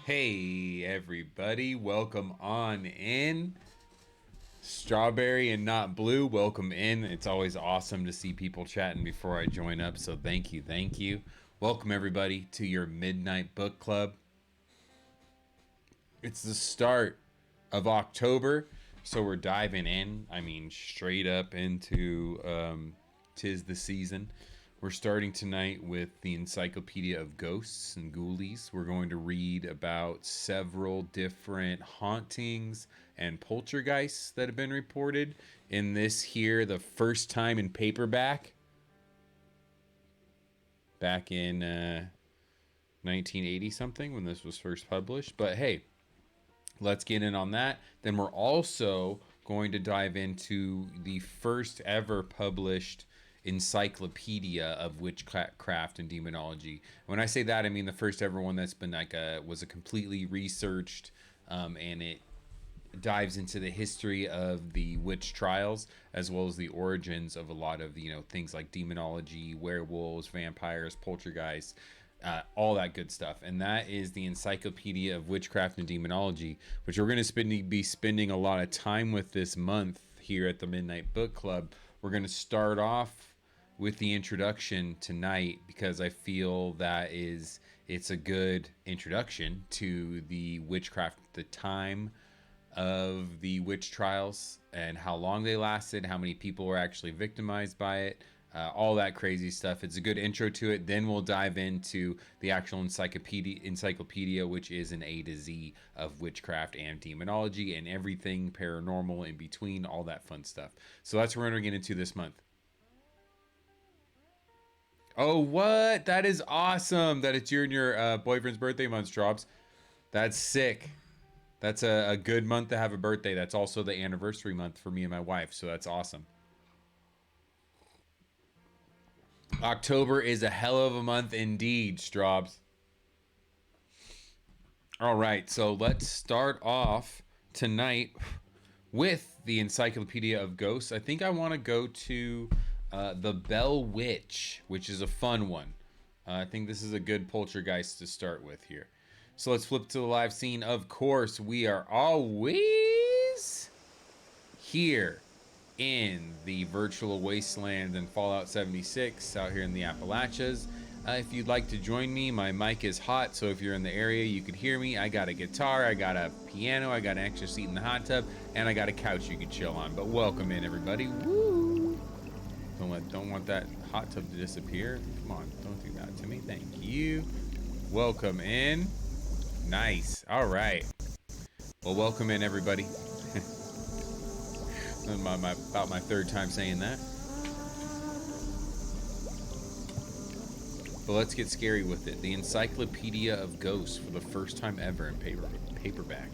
Hey everybody, welcome on in. Strawberry and not blue, welcome in. It's always awesome to see people chatting before I join up, so thank you, thank you. Welcome everybody to your midnight book club. It's the start of October, so we're diving in. I mean, straight up into tis the season. We're starting tonight with the Encyclopedia of Ghosts and Ghoulies. We're going to read about several different hauntings and poltergeists that have been reported in this here, the first time in paperback, back in 1980 something when this was first published. But hey, let's get in on that. Then we're also going to dive into the first ever published Encyclopedia of Witchcraft and Demonology. When I say that, I mean the first ever one that's been was a completely researched, and it dives into the history of the witch trials as well as the origins of a lot of things like demonology, werewolves, vampires, poltergeists, all that good stuff. And that is the Encyclopedia of Witchcraft and Demonology, which we're going to be spending a lot of time with this month here at the Midnight Book Club. We're going to start off with the introduction tonight because I feel that it's a good introduction to the witchcraft, the time of the witch trials and how long they lasted, how many people were actually victimized by it, all that crazy stuff. It's a good intro to it. Then we'll dive into the actual encyclopedia, which is an A to Z of witchcraft and demonology and everything paranormal in between, all that fun stuff. So that's what we're going to get into this month. Oh, what? That is awesome that it's your boyfriend's birthday month, Drops. That's sick. That's a good month to have a birthday. That's also the anniversary month for me and my wife, so that's awesome. October is a hell of a month indeed, Straubs. All right, so let's start off tonight with the Encyclopedia of Ghosts. I think I want to go to the Bell Witch, which is a fun one. I think this is a good poltergeist to start with here. So let's flip to the live scene. Of course, we are always here in the virtual wasteland in Fallout 76 out here in the Appalachias. If you'd like to join me, my mic is hot, so if you're in the area, you could hear me. I got a guitar, I got a piano, I got an extra seat in the hot tub, and I got a couch you can chill on. But welcome in, everybody. Woo! Don't want that hot tub to disappear. Come on, don't do that to me. Thank you. Welcome in. Nice. All right. Well, welcome in, everybody. About my third time saying that. But let's get scary with it. The Encyclopedia of Ghosts for the first time ever in paperback.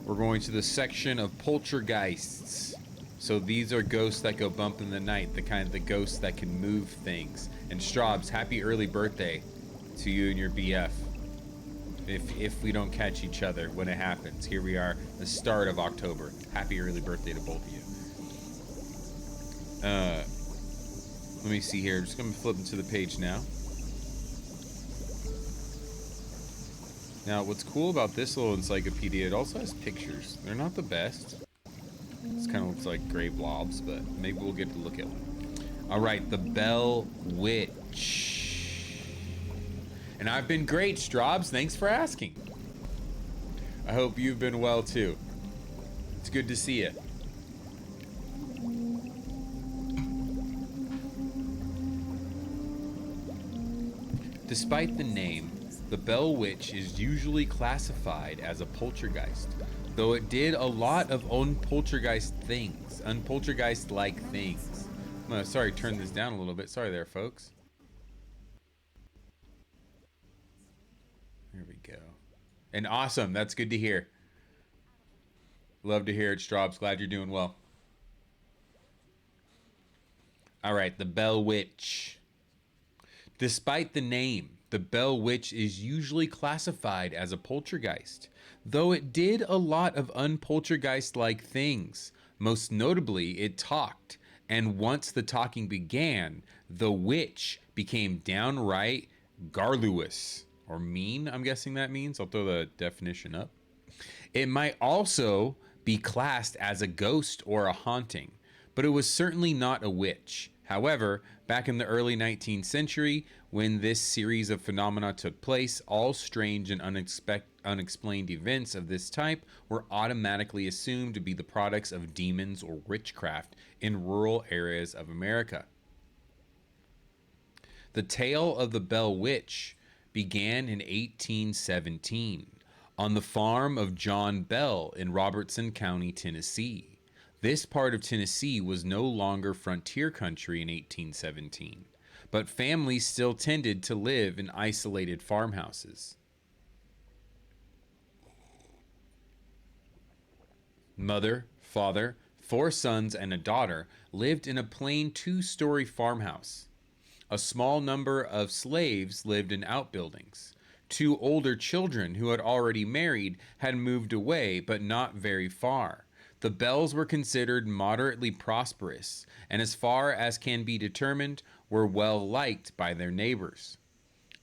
We're going to the section of poltergeists. So these are ghosts that go bump in the night, the ghosts that can move things. And Straubs, happy early birthday to you and your BF. If we don't catch each other when it happens. Here we are, the start of October. Happy early birthday to both of you. Let me see here. I'm just going to flip into the page now. Now, what's cool about this little encyclopedia, it also has pictures. They're not the best. This kind of looks like gray blobs, but maybe we'll get to look at one. All right, the Bell Witch. And I've been great, Straubs. Thanks for asking. I hope you've been well, too. It's good to see you. Despite the name, the Bell Witch is usually classified as a poltergeist, though it did a lot of unpoltergeist-like things. Sorry, turn this down a little bit. Sorry there, folks. There we go. And awesome. That's good to hear. Love to hear it, Straubs. Glad you're doing well. All right, the Bell Witch. Despite the name, the Bell Witch is usually classified as a poltergeist, though it did a lot of unpoltergeist-like things. Most notably, it talked, and once the talking began, the witch became downright garrulous. or mean, I'm guessing that means. I'll throw the definition up. It might also be classed as a ghost or a haunting, but it was certainly not a witch. However, back in the early 19th century, when this series of phenomena took place, all strange and unexplained events of this type were automatically assumed to be the products of demons or witchcraft in rural areas of America. The tale of the Bell Witch began in 1817 on the farm of John Bell in Robertson County, Tennessee. This part of Tennessee was no longer frontier country in 1817, but families still tended to live in isolated farmhouses. Mother, father, 4 sons, and a daughter lived in a plain 2-story farmhouse. A small number of slaves lived in outbuildings. 2 older children who had already married had moved away, but not very far. The Bells were considered moderately prosperous, and as far as can be determined, were well liked by their neighbors.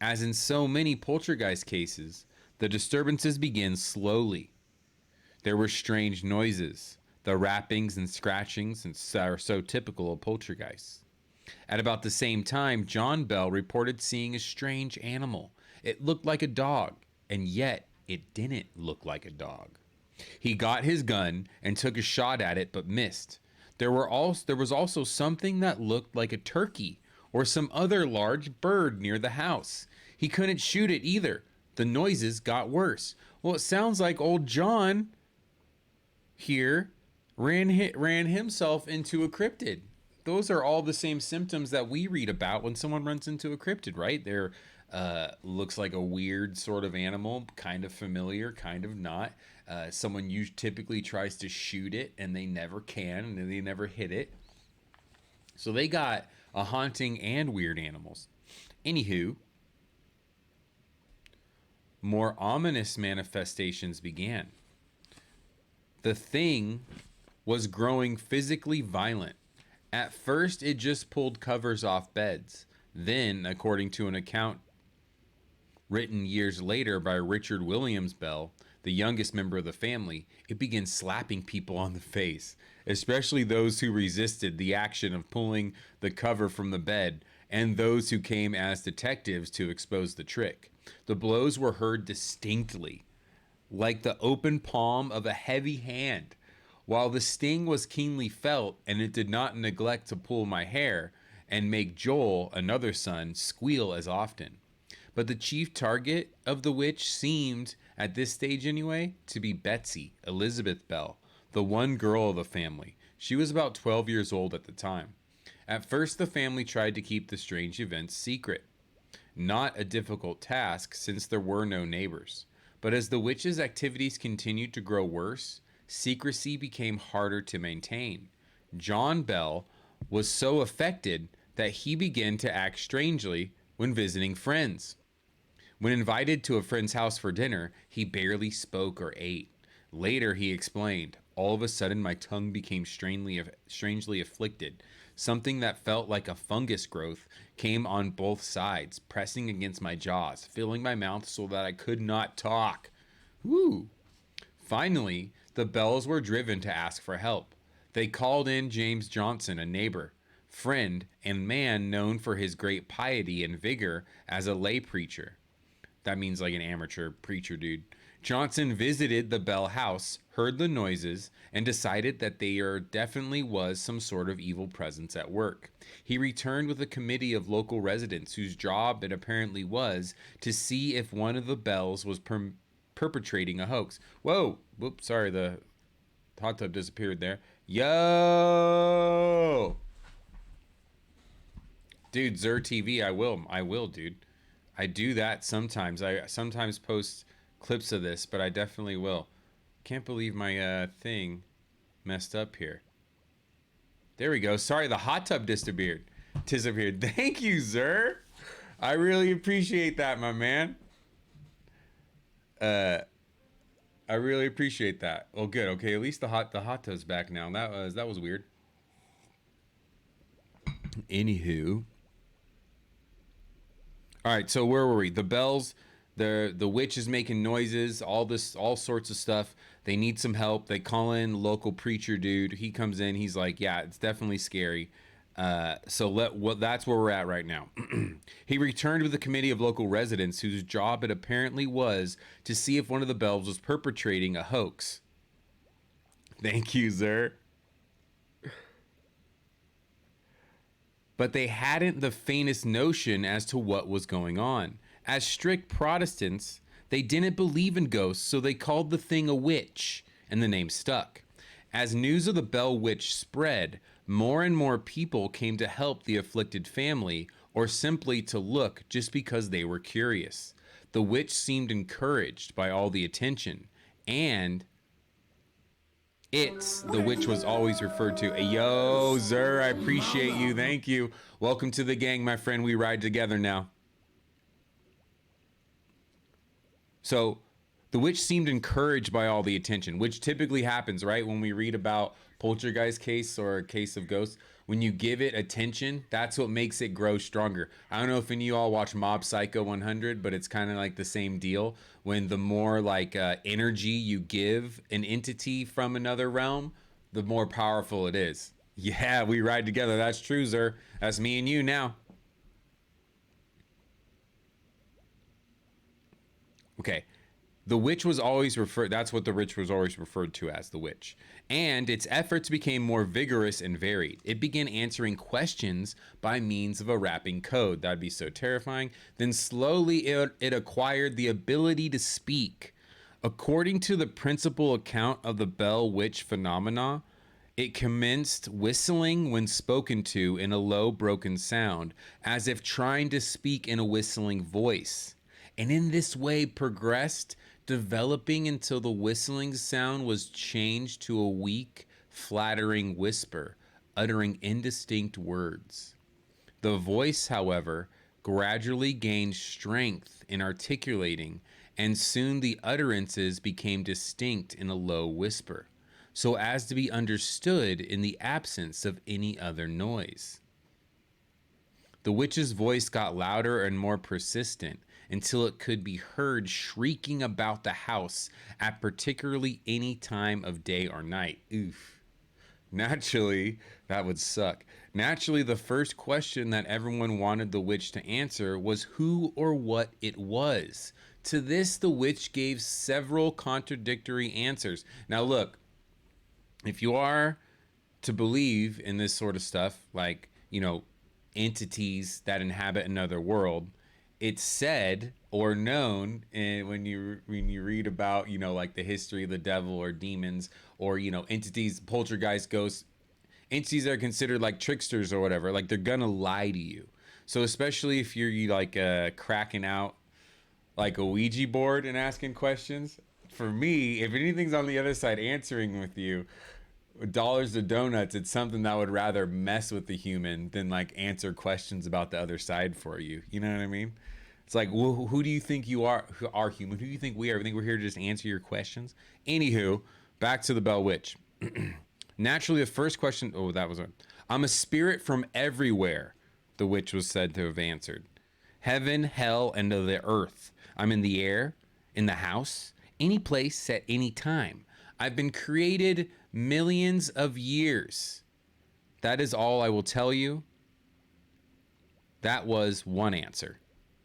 As in so many poltergeist cases, the disturbances began slowly. There were strange noises, the rappings and scratchings are so typical of poltergeists. At about the same time, John Bell reported seeing a strange animal. It looked like a dog, and yet it didn't look like a dog. He got his gun and took a shot at it, but missed. There was also something that looked like a turkey or some other large bird near the house. He couldn't shoot it either. The noises got worse. Well, it sounds like old John here ran himself into a cryptid. Those are all the same symptoms that we read about when someone runs into a cryptid, right? They're looks like a weird sort of animal, kind of familiar, kind of not. Someone typically tries to shoot it, and they never can, and they never hit it. So they got a haunting and weird animals. Anywho, more ominous manifestations began. The thing was growing physically violent. At first, it just pulled covers off beds. Then, according to an account written years later by Richard Williams Bell, the youngest member of the family, it began slapping people on the face, especially those who resisted the action of pulling the cover from the bed and those who came as detectives to expose the trick. The blows were heard distinctly, like the open palm of a heavy hand. While the sting was keenly felt, and it did not neglect to pull my hair and make Joel, another son, squeal as often. But the chief target of the witch seemed, at this stage anyway, to be Betsy, Elizabeth Bell, the one girl of the family. She was about 12 years old at the time. At first, the family tried to keep the strange events secret. Not a difficult task, since there were no neighbors. But as the witch's activities continued to grow worse, secrecy became harder to maintain. John Bell was so affected that he began to act strangely when visiting friends. When invited to a friend's house for dinner, he barely spoke or ate. Later, he explained, all of a sudden my tongue became strangely afflicted. Something that felt like a fungus growth came on both sides, pressing against my jaws, filling my mouth so that I could not talk. Woo! Finally, the Bells were driven to ask for help. They called in James Johnson, a neighbor, friend, and man known for his great piety and vigor as a lay preacher. That means like an amateur preacher, dude. Johnson visited the Bell house, heard the noises, and decided that there definitely was some sort of evil presence at work. He returned with a committee of local residents whose job it apparently was to see if one of the Bells was perpetrating a hoax. Whoa! Whoops, sorry, the hot tub disappeared there. Yo! Dude, Zer TV, I will, dude. I do that sometimes. I sometimes post clips of this, but I definitely will. Can't believe my thing messed up here. There we go. Sorry, the hot tub disappeared. Thank you, Zer. I really appreciate that, my man. I really appreciate that. Well, good. Okay, at least the hot tub's back now. That was weird. Anywho. All right, so where were we? The Bells The witch is making noises, all sorts of stuff. They need some help. They call in local preacher dude. He comes in. He's like, yeah, it's definitely scary. That's where we're at right now. He returned with a committee of local residents whose job it apparently was to see if one of the bells was perpetrating a hoax. Thank you, sir. But they hadn't the faintest notion as to what was going on. As strict Protestants, they didn't believe in ghosts, so they called the thing a witch, and the name stuck. As news of the Bell Witch spread, more and more people came to help the afflicted family, or simply to look just because they were curious. The witch seemed encouraged by all the attention, and the witch was always referred to. Hey, yo, Zer, I appreciate you. Thank you. Welcome to the gang, my friend. We ride together now. So the witch seemed encouraged by all the attention, which typically happens, right? When we read about poltergeist case or a case of ghosts, when you give it attention, that's what makes it grow stronger. I don't know if any of you all watch Mob Psycho 100, but it's kind of like the same deal. When the more like energy you give an entity from another realm, the more powerful it is. Yeah, we ride together. That's true, sir. That's me and you now. Okay. The witch was always referred, that's what the witch was always referred to as, the witch. And its efforts became more vigorous and varied. It began answering questions by means of a rapping code. That'd be so terrifying. Then slowly it acquired the ability to speak. According to the principal account of the Bell Witch phenomena, it commenced whistling when spoken to in a low, broken sound, as if trying to speak in a whistling voice. And in this way progressed, developing until the whistling sound was changed to a weak, flattering whisper, uttering indistinct words. The voice, however, gradually gained strength in articulating, and soon the utterances became distinct in a low whisper, so as to be understood in the absence of any other noise. The witch's voice got louder and more persistent, until it could be heard shrieking about the house at particularly any time of day or night. Oof. Naturally, that would suck. Naturally, the first question that everyone wanted the witch to answer was who or what it was. To this, the witch gave several contradictory answers. Now, look, if you are to believe in this sort of stuff, like, entities that inhabit another world, it's said or known, and when you read about like the history of the devil or demons or entities, poltergeist, ghosts, entities that are considered like tricksters or whatever, like they're gonna lie to you. So especially if you're like cracking out like a Ouija board and asking questions, for me, if anything's on the other side answering with you dollars to donuts, it's something that would rather mess with the human than like answer questions about the other side for you. You know what I mean? It's like, well, who do you think you are? Who are human? Who do you think we are? I think we're here to just answer your questions. Anywho, back to the Bell Witch. Naturally, the first question. Oh, that was one. I'm a spirit from everywhere, the witch was said to have answered. Heaven, hell, and the earth. I'm in the air, in the house, any place at any time. I've been created millions of years. That is all I will tell you. That was one answer.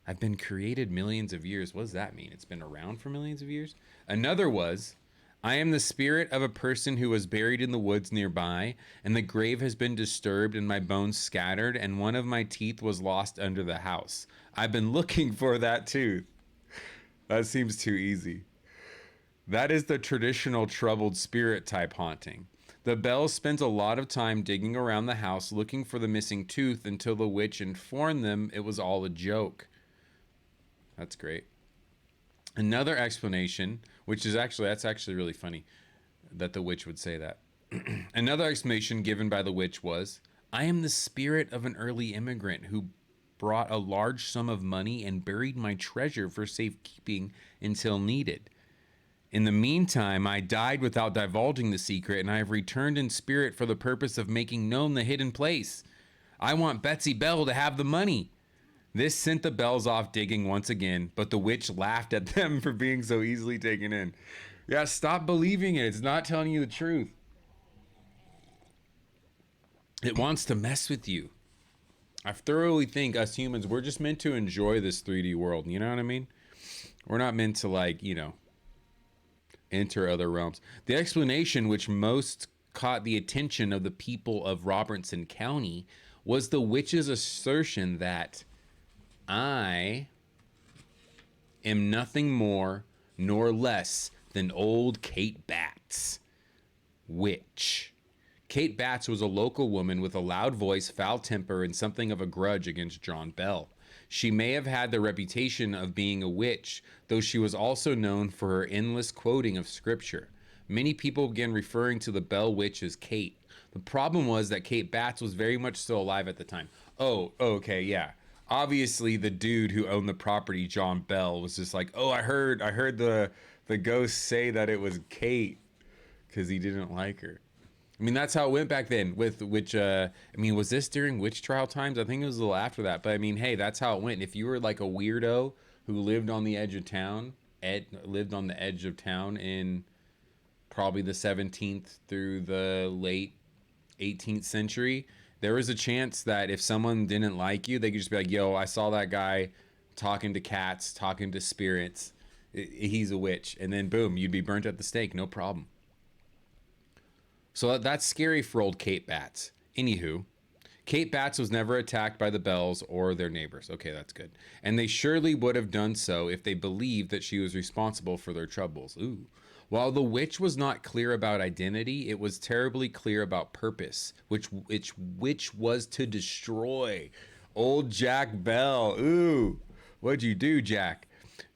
I've been created millions of years. What does that mean? It's been around for millions of years? Another was, I am the spirit of a person who was buried in the woods nearby, and the grave has been disturbed and my bones scattered, and one of my teeth was lost under the house. I've been looking for that tooth. That seems too easy. That is the traditional troubled spirit type haunting. The Bell spent a lot of time digging around the house looking for the missing tooth until the witch informed them it was all a joke. That's great. Another explanation, that's actually really funny that the witch would say that. Another explanation given by the witch was, I am the spirit of an early immigrant who brought a large sum of money and buried my treasure for safekeeping until needed. In the meantime, I died without divulging the secret, and I have returned in spirit for the purpose of making known the hidden place. I want Betsy Bell to have the money. This sent the bells off digging once again, but the witch laughed at them for being so easily taken in. Yeah, stop believing it. It's not telling you the truth. It wants to mess with you. I thoroughly think us humans, we're just meant to enjoy this 3D world. You know what I mean? We're not meant to, like, enter other realms. The explanation which most caught the attention of the people of Robertson County was the witch's assertion that I am nothing more nor less than old Kate Batts, witch. Kate Batts was a local woman with a loud voice, foul temper, and something of a grudge against John Bell. She may have had the reputation of being a witch, though she was also known for her endless quoting of scripture. Many people began referring to the Bell Witch as Kate. The problem was that Kate Batts was very much still alive at the time. Oh, okay, yeah. Obviously, the dude who owned the property, John Bell, was just like, "Oh, I heard the ghost say that it was Kate," because he didn't like her. I mean, that's how it went back then with which, I mean, was this during witch trial times? I think it was a little after that. But I mean, hey, that's how it went. If you were like a weirdo who lived on the edge of town, in probably the 17th through the late 18th century, there was a chance that if someone didn't like you, they could just be like, "Yo, I saw that guy talking to cats, talking to spirits. He's a witch." And then boom, you'd be burnt at the stake. No problem. So that's scary for old Kate Batts. Anywho, Kate Batts was never attacked by the Bells or their neighbors. Okay, that's good. And they surely would have done so if they believed that she was responsible for their troubles. Ooh. While the witch was not clear about identity, it was terribly clear about purpose, which was to destroy old Jack Bell. Ooh. What'd you do, Jack?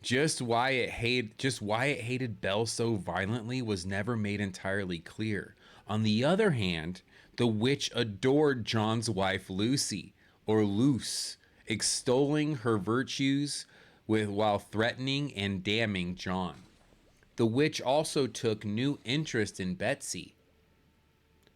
Just why it hated Bell so violently was never made entirely clear. On the other hand, the witch adored John's wife Lucy, or Luce, extolling her virtues while threatening and damning John. The witch also took new interest in Betsy.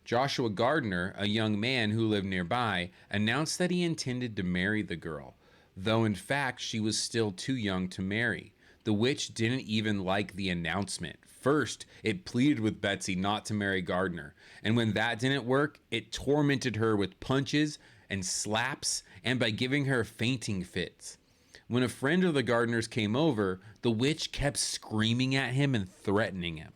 Joshua Gardner, a young man who lived nearby, announced that he intended to marry the girl, though in fact she was still too young to marry. The witch didn't even like the announcement. First, it pleaded with Betsy not to marry Gardner, and when that didn't work, it tormented her with punches and slaps and by giving her fainting fits. When a friend of the Gardners came over, the witch kept screaming at him and threatening him.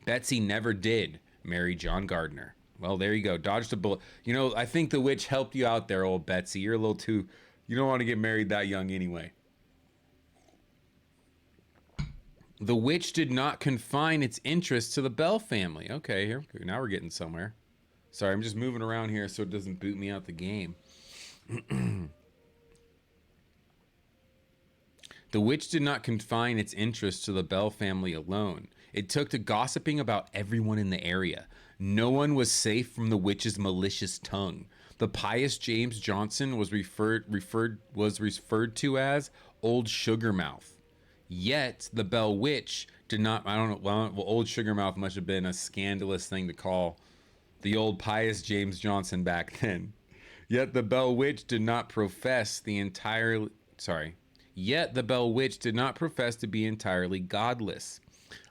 Betsy never did marry John Gardner. Well, there you go. Dodged a bullet. I think the witch helped you out there, old Betsy. You're a little too... You don't want to get married that young anyway. The witch did not confine its interest to the Bell family. Okay, here, now we're getting somewhere. Sorry, I'm just moving around here so it doesn't boot me out the game. The witch did not confine its interest to the Bell family alone. It took to gossiping about everyone in the area. No one was safe from the witch's malicious tongue. The pious James Johnson was referred to as Old Sugarmouth. Yet the Bell Witch did not. I don't know. Well, Old Sugarmouth must have been a scandalous thing to call the old pious James Johnson back then. Yet the Bell Witch did not profess the entire. Yet the Bell Witch did not profess to be entirely godless.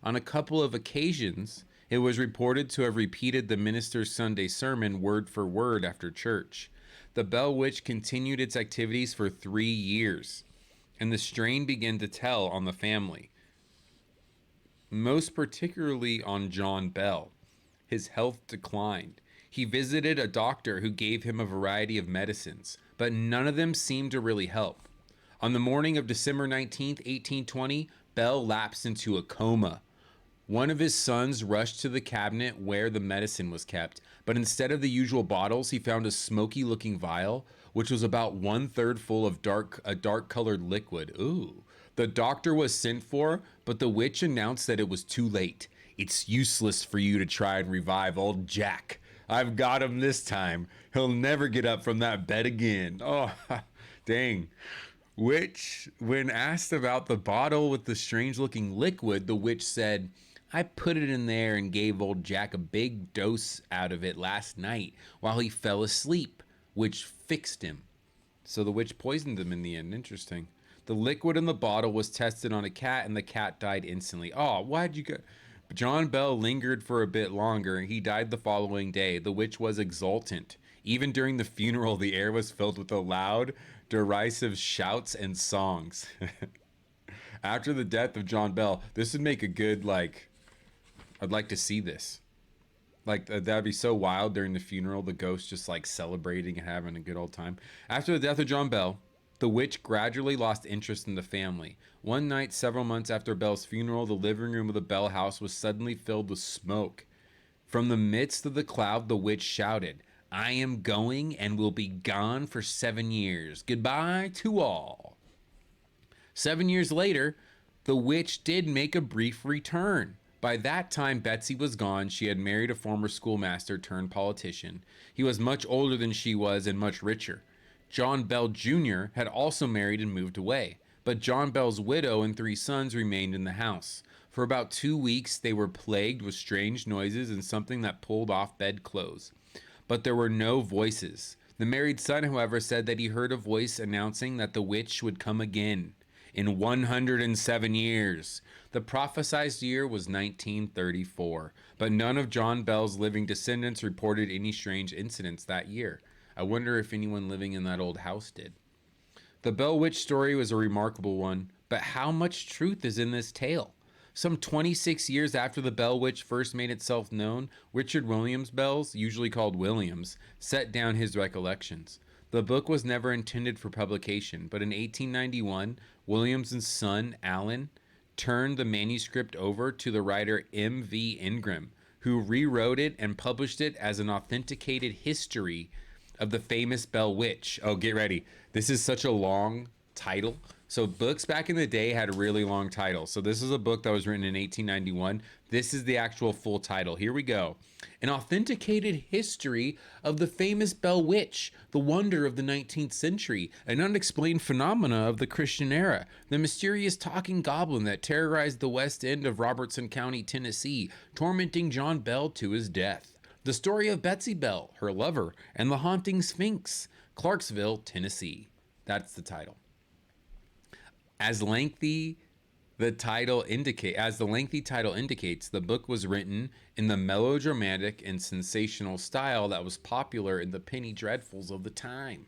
On a couple of occasions, it was reported to have repeated the minister's Sunday sermon word for word after church. The Bell Witch continued its activities for 3 years, and the strain began to tell on the family, most particularly on John Bell. His health declined. He visited a doctor who gave him a variety of medicines, but none of them seemed to really help. On the morning of December 19th, 1820, Bell lapsed into a coma. One of his sons rushed to the cabinet where the medicine was kept, but instead of the usual bottles, he found a smoky-looking vial, which was about 1/3 full of a dark-colored liquid. Ooh. The doctor was sent for, but the witch announced that it was too late. "It's useless for you to try and revive old Jack. I've got him this time. He'll never get up from that bed again." Oh, dang. Which, when asked about the bottle with the strange-looking liquid, the witch said, "I put it in there and gave old Jack a big dose out of it last night while he fell asleep, which fixed him." So the witch poisoned them in the end. Interesting. The liquid in the bottle was tested on a cat, and the cat died instantly. Oh, why'd you go? John Bell lingered for a bit longer. He died the following day. The witch was exultant. Even during the funeral, the air was filled with the loud, derisive shouts and songs. After the death of John Bell, this would make a good, like, I'd like to see this. Like, that'd be so wild during the funeral, the ghost just like celebrating and having a good old time. After the death of John Bell, the witch gradually lost interest in the family. One night, several months after Bell's funeral, the living room of the Bell house was suddenly filled with smoke. From the midst of the cloud, the witch shouted, "I am going and will be gone for 7 years. Goodbye to all." 7 years later, the witch did make a brief return. By that time, Betsy was gone. She had married a former schoolmaster turned politician. He was much older than she was and much richer. John Bell Jr. had also married and moved away, but John Bell's widow and 3 sons remained in the house. For about 2 weeks, they were plagued with strange noises and something that pulled off bedclothes. But there were no voices. The married son, however, said that he heard a voice announcing that the witch would come again in 107 years. The prophesied year was 1934, but none of John Bell's living descendants reported any strange incidents that year. I wonder if anyone living in that old house did. The Bell Witch story was a remarkable one, but how much truth is in this tale? Some 26 years after the Bell Witch first made itself known, Richard Williams Bells, usually called Williams, set down his recollections. The book was never intended for publication, but in 1891, Williams' son, Allen, turned the manuscript over to the writer M.V. Ingram, who rewrote it and published it as an authenticated history of the famous Bell Witch. Oh, get ready. This is such a long title. So books back in the day had a really long title. So this is a book that was written in 1891. This is the actual full title. Here we go. An authenticated history of the famous Bell Witch, the wonder of the 19th century, an unexplained phenomena of the Christian era, the mysterious talking goblin that terrorized the west end of Robertson County, Tennessee, tormenting John Bell to his death. The story of Betsy Bell, her lover, and the haunting Sphinx, Clarksville, Tennessee. That's the title. As the lengthy title indicates, the book was written in the melodramatic and sensational style that was popular in the penny dreadfuls of the time.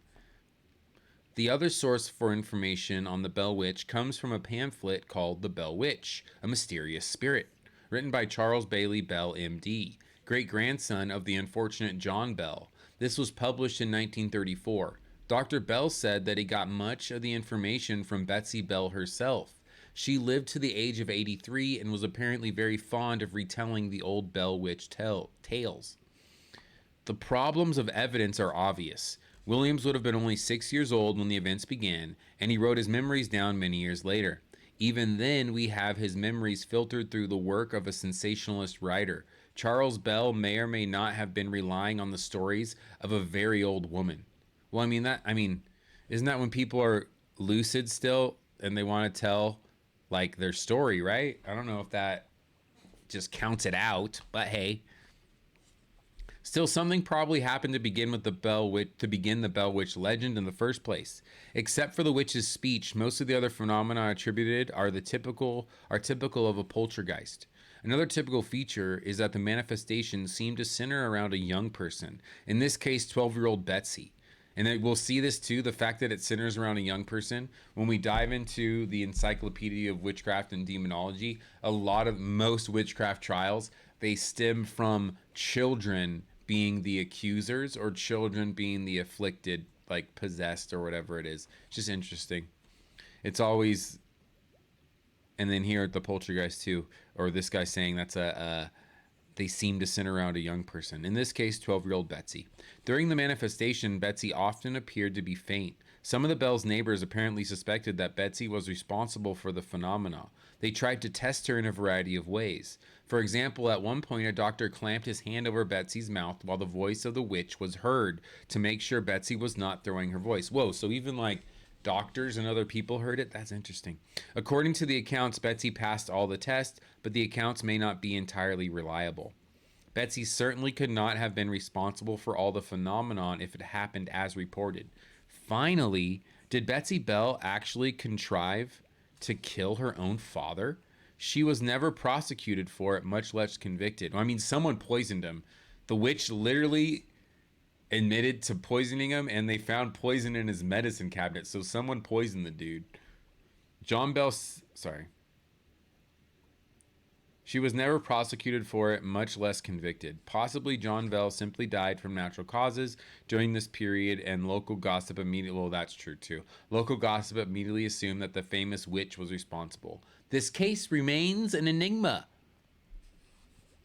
The other source for information on the Bell Witch comes from a pamphlet called The Bell Witch, a Mysterious Spirit, written by Charles Bailey Bell, M.D., great-grandson of the unfortunate John Bell. This was published in 1934. Dr. Bell said that he got much of the information from Betsy Bell herself. She lived to the age of 83 and was apparently very fond of retelling the old Bell Witch tales. The problems of evidence are obvious. Williams would have been only 6 years old when the events began, and he wrote his memories down many years later. Even then, we have his memories filtered through the work of a sensationalist writer. Charles Bell may or may not have been relying on the stories of a very old woman. Well, isn't that when people are lucid still and they want to tell like their story, right? I don't know if that just counts it out, but hey. Still, something probably happened to begin the Bell Witch legend in the first place. Except for the witch's speech, most of the other phenomena attributed are typical of a poltergeist. Another typical feature is that the manifestations seem to center around a young person, in this case 12-year-old Betsy. And we'll see this too, the fact that it centers around a young person. When we dive into the Encyclopedia of Witchcraft and Demonology, most witchcraft trials, they stem from children being the accusers or children being the afflicted, like possessed or whatever it is. It's just interesting. It's always, and then here at the poltergeist too, or this guy saying they seem to center around a young person. In this case, 12-year-old Betsy. During the manifestation, Betsy often appeared to be faint. Some of the Bell's neighbors apparently suspected that Betsy was responsible for the phenomena. They tried to test her in a variety of ways. For example, at one point, a doctor clamped his hand over Betsy's mouth while the voice of the witch was heard to make sure Betsy was not throwing her voice. Whoa, so even like doctors and other people heard it? That's interesting. According to the accounts, Betsy passed all the tests, but the accounts may not be entirely reliable. Betsy certainly could not have been responsible for all the phenomenon if it happened as reported. Finally, did Betsy Bell actually contrive to kill her own father? She was never prosecuted for it, much less convicted. I mean, someone poisoned him. The witch literally admitted to poisoning him, and they found poison in his medicine cabinet. So someone poisoned the dude. John Bell, sorry. She was never prosecuted for it, much less convicted. Possibly John Bell simply died from natural causes during this period, and local gossip immediately, well, that's true too. Local gossip immediately assumed that the famous witch was responsible. This case remains an enigma.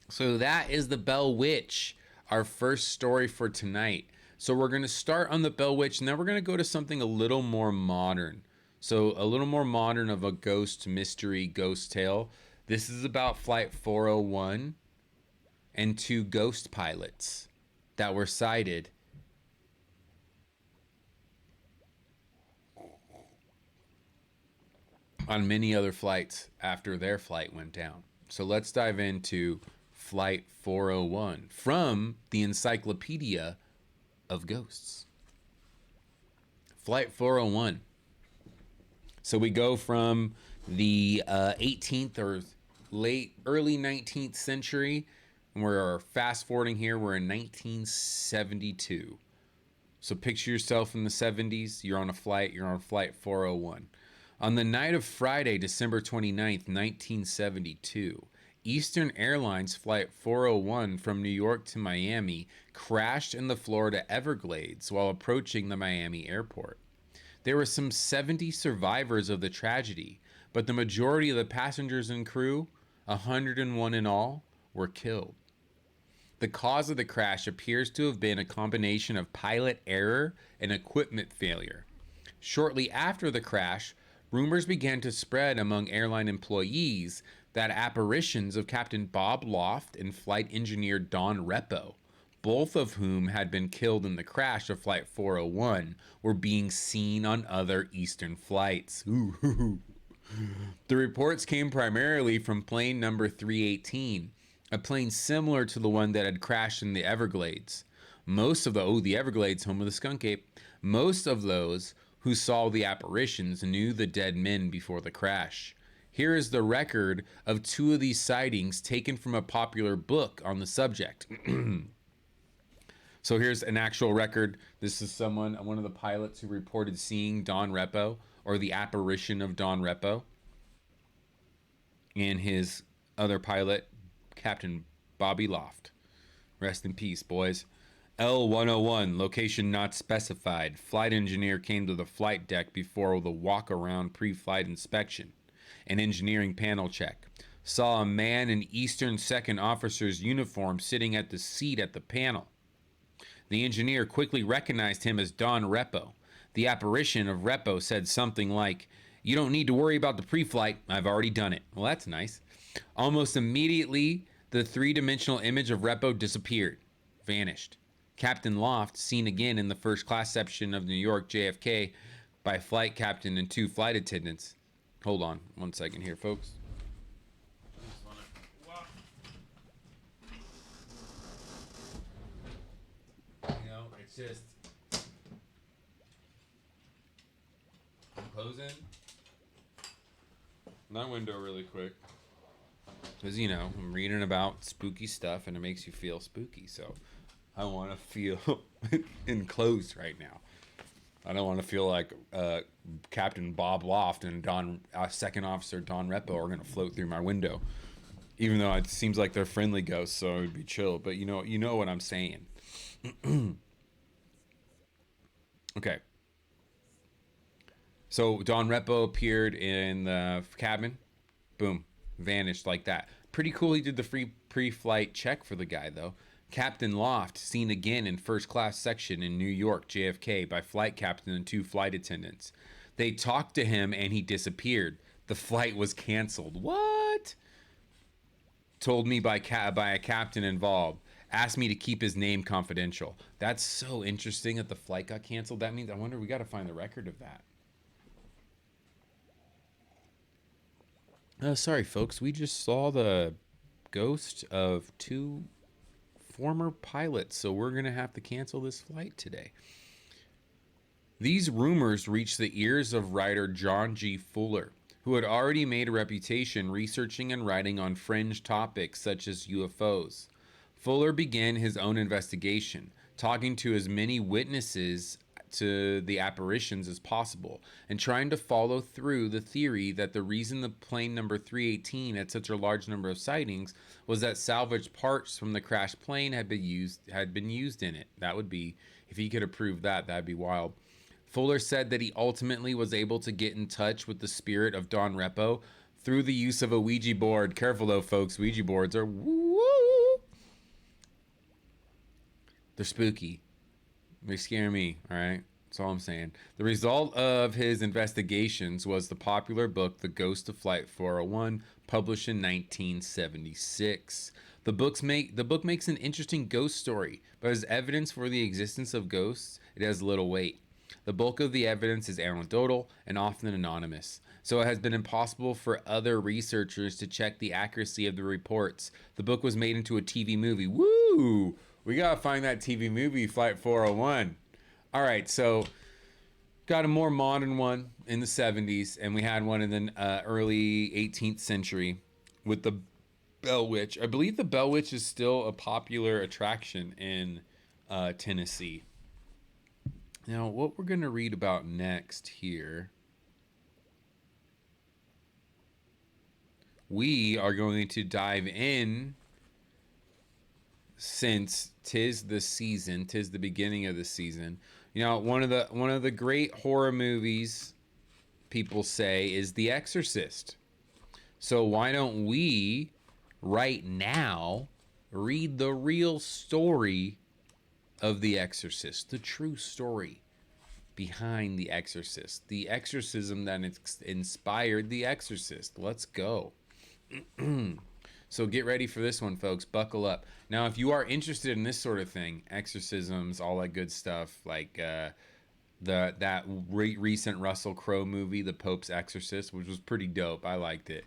So that is the Bell Witch, our first story for tonight. So we're going to start on the Bell Witch, and then we're going to go to something a little more modern. So a little more modern of a ghost mystery, ghost tale. This is about Flight 401 and 2 ghost pilots that were sighted on many other flights after their flight went down. So let's dive into Flight 401 from the Encyclopedia of Ghosts. Flight 401. So we go from the 18th or early 19th century, and we're fast forwarding here. We're in 1972. So picture yourself in the 70s. You're on a flight. You're on Flight 401. On the night of Friday, December 29th, 1972, Eastern Airlines Flight 401 from New York to Miami crashed in the Florida Everglades while approaching the Miami airport. There were some 70 survivors of the tragedy, but the majority of the passengers and crew, 101 in all, were killed. The cause of the crash appears to have been a combination of pilot error and equipment failure. Shortly after the crash, rumors began to spread among airline employees that apparitions of Captain Bob Loft and flight engineer Don Repo, both of whom had been killed in the crash of Flight 401, were being seen on other Eastern flights. Ooh. The reports came primarily from plane number 318, a plane similar to the one that had crashed in the Everglades. The Everglades, home of the skunk ape. Most of those who saw the apparitions knew the dead men before the crash. Here is the record of 2 of these sightings taken from a popular book on the subject. So here's an actual record. This is one of the pilots who reported seeing Don Repo, or the apparition of Don Repo, and his other pilot, Captain Bobby Loft. Rest in peace, boys. L101, location not specified. Flight engineer came to the flight deck before the walk-around pre-flight inspection and engineering panel check. Saw a man in Eastern Second Officer's uniform sitting at the seat at the panel. The engineer quickly recognized him as Don Repo. The apparition of Repo said something like, "You don't need to worry about the pre-flight. I've already done it." Well, that's nice. Almost immediately, the 3-dimensional image of Repo disappeared, vanished. Captain Loft, seen again in the first class section of New York JFK by flight captain and 2 flight attendants. Hold on one second here, folks. It's just, I'm closing that window really quick because I'm reading about spooky stuff and it makes you feel spooky, so I want to feel enclosed right now. I don't want to feel like Captain Bob Loft and Second Officer Don Repo are going to float through my window, even though it seems like they're friendly ghosts, so it would be chill. But you know what I'm saying. Okay. So Don Repo appeared in the cabin. Boom. Vanished like that. Pretty cool he did the free pre-flight check for the guy, though. Captain Loft, seen again in first class section in New York, JFK, by flight captain and 2 flight attendants. They talked to him and he disappeared. The flight was canceled. What? Told me by a captain involved. Asked me to keep his name confidential. That's so interesting that the flight got canceled. That means, I wonder, we got to find the record of that. Sorry, folks. We just saw the ghost of 2 former pilots, so we're going to have to cancel this flight today. These rumors reached the ears of writer John G. Fuller, who had already made a reputation researching and writing on fringe topics such as UFOs. Fuller began his own investigation, talking to as many witnesses to the apparitions as possible, and trying to follow through the theory that the reason the plane number 318 had such a large number of sightings was that salvaged parts from the crashed plane had been used in it. That would be, if he could have proved that, that'd be wild. Fuller said that he ultimately was able to get in touch with the spirit of Don Repo through the use of a Ouija board. Careful though, folks, Ouija boards are woo. They're spooky. They scare me, all right? That's all I'm saying. The result of his investigations was the popular book, The Ghost of Flight 401, published in 1976. The book makes an interesting ghost story, but as evidence for the existence of ghosts, it has little weight. The bulk of the evidence is anecdotal and often anonymous, so it has been impossible for other researchers to check the accuracy of the reports. The book was made into a TV movie. Woo! We gotta find that TV movie, Flight 401. All right, so got a more modern one in the 70s, and we had one in the early 18th century with the Bell Witch. I believe the Bell Witch is still a popular attraction in Tennessee. Now, what we're going to read about next here, we are going to dive in, since tis the season, tis the beginning of the season. You know, one of the great horror movies people say is The Exorcist. So why don't we right now read the real story of The Exorcist, the true story behind The Exorcist, the exorcism that inspired The Exorcist. Let's go. So get ready for this one, folks. Buckle up. Now, if you are interested in this sort of thing, exorcisms, all that good stuff, like recent Russell Crowe movie, The Pope's Exorcist, which was pretty dope. I liked it.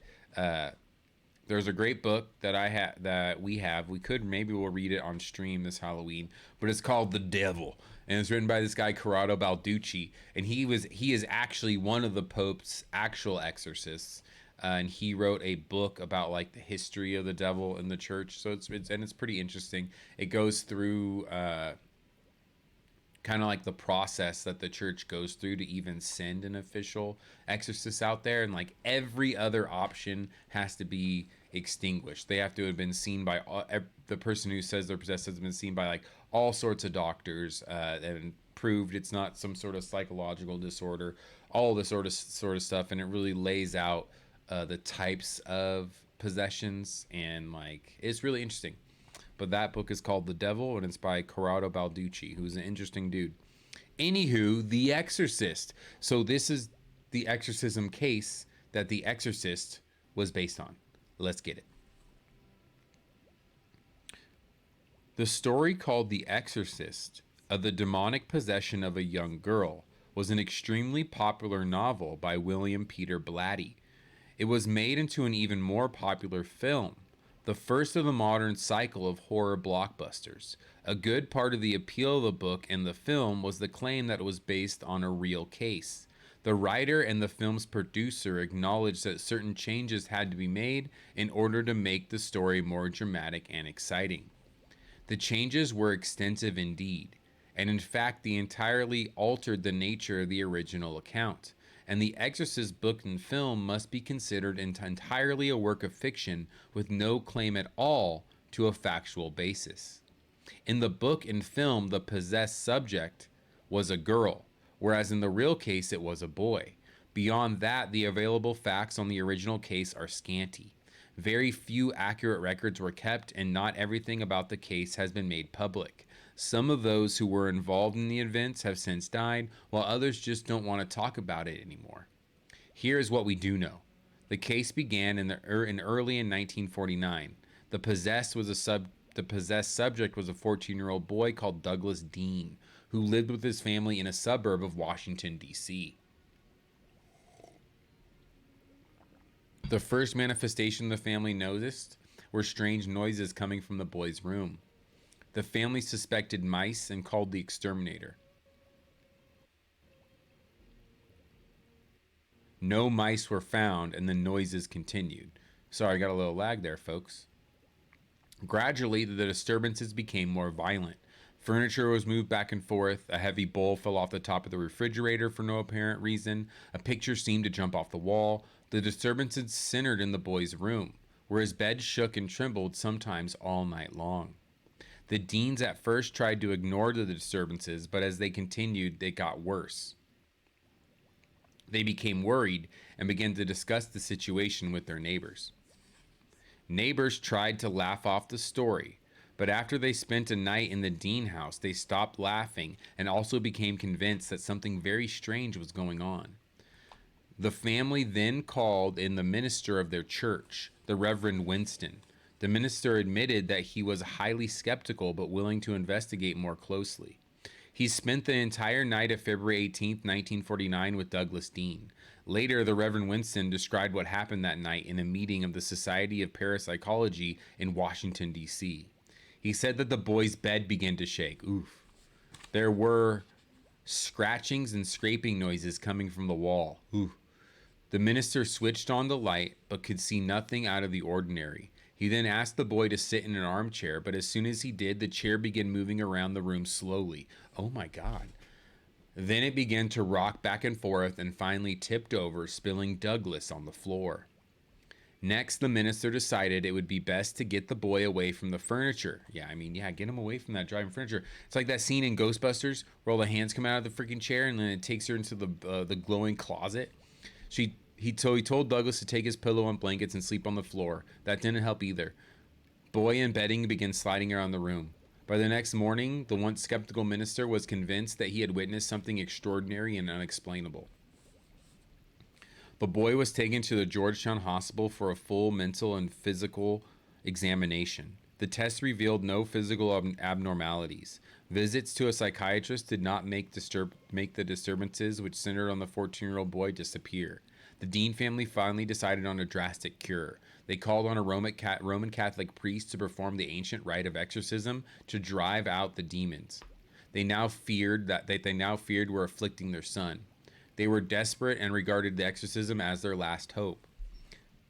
There's a great book that we have. We'll read it on stream this Halloween, but it's called The Devil, and it's written by this guy Corrado Balducci, and he is actually one of the Pope's actual exorcists. And he wrote a book about like the history of the devil in the church. So it's pretty interesting. It goes through kind of like the process that the church goes through to even send an official exorcist out there, and like every other option has to be extinguished. They have to have been seen by the person who says they're possessed has been seen by like all sorts of doctors and proved it's not some sort of psychological disorder. All this sort of stuff, and it really lays out the types of possessions, and like it's really interesting. But that book is called The Devil, and it's by Corrado Balducci, who's an interesting dude. Anywho, The Exorcist. So this is the exorcism case that The Exorcist was based on. Let's get it. The story called The Exorcist, of the demonic possession of a young girl, was an extremely popular novel by William Peter Blatty. It was made into an even more popular film, the first of the modern cycle of horror blockbusters. A good part of the appeal of the book and the film was the claim that it was based on a real case. The writer and the film's producer acknowledged that certain changes had to be made in order to make the story more dramatic and exciting. The changes were extensive indeed, and in fact they entirely altered the nature of the original account. And The Exorcist book and film must be considered entirely a work of fiction with no claim at all to a factual basis. In the book and film, the possessed subject was a girl, whereas in the real case it was a boy. Beyond that, the available facts on the original case are scanty. Very few accurate records were kept, and not everything about the case has been made public. Some of those who were involved in the events have since died, while others just don't want to talk about it anymore. Here is what we do know. The case began early in 1949. The possessed subject was a 14-year-old boy called Douglas Dean, who lived with his family in a suburb of Washington, D.C. The first manifestation the family noticed were strange noises coming from the boy's room. The family suspected mice and called the exterminator. No mice were found, and the noises continued. Sorry, I got a little lag there, folks. Gradually, the disturbances became more violent. Furniture was moved back and forth. A heavy bowl fell off the top of the refrigerator for no apparent reason. A picture seemed to jump off the wall. The disturbances centered in the boy's room, where his bed shook and trembled, sometimes all night long. The deans at first tried to ignore the disturbances, but as they continued, they got worse. They became worried and began to discuss the situation with their neighbors. Neighbors tried to laugh off the story, but after they spent a night in the Dean house, they stopped laughing and also became convinced that something very strange was going on. The family then called in the minister of their church, the Reverend Winston. The minister admitted that he was highly skeptical but willing to investigate more closely. He spent the entire night of February 18, 1949 with Douglas Dean. Later, the Reverend Winston described what happened that night in a meeting of the Society of Parapsychology in Washington, D.C. He said that the boy's bed began to shake. Oof. There were scratchings and scraping noises coming from the wall. Oof. The minister switched on the light but could see nothing out of the ordinary. He then asked the boy to sit in an armchair, but as soon as he did, the chair began moving around the room slowly. Oh my God. Then it began to rock back and forth and finally tipped over, spilling Douglas on the floor. Next, the minister decided it would be best to get the boy away from the furniture. Yeah, get him away from that driving furniture. It's like that scene in Ghostbusters where all the hands come out of the freaking chair and then it takes her into the glowing closet. He told Douglas to take his pillow and blankets and sleep on the floor. That didn't help either. Boy and bedding began sliding around the room. By the next morning, the once skeptical minister was convinced that he had witnessed something extraordinary and unexplainable. The boy was taken to the Georgetown Hospital for a full mental and physical examination. The test revealed no physical abnormalities. Visits to a psychiatrist did not make the disturbances which centered on the 14-year-old boy disappear. The Dean family finally decided on a drastic cure. They called on a Roman Catholic priest to perform the ancient rite of exorcism to drive out the demons. They now feared were afflicting their son. They were desperate and regarded the exorcism as their last hope.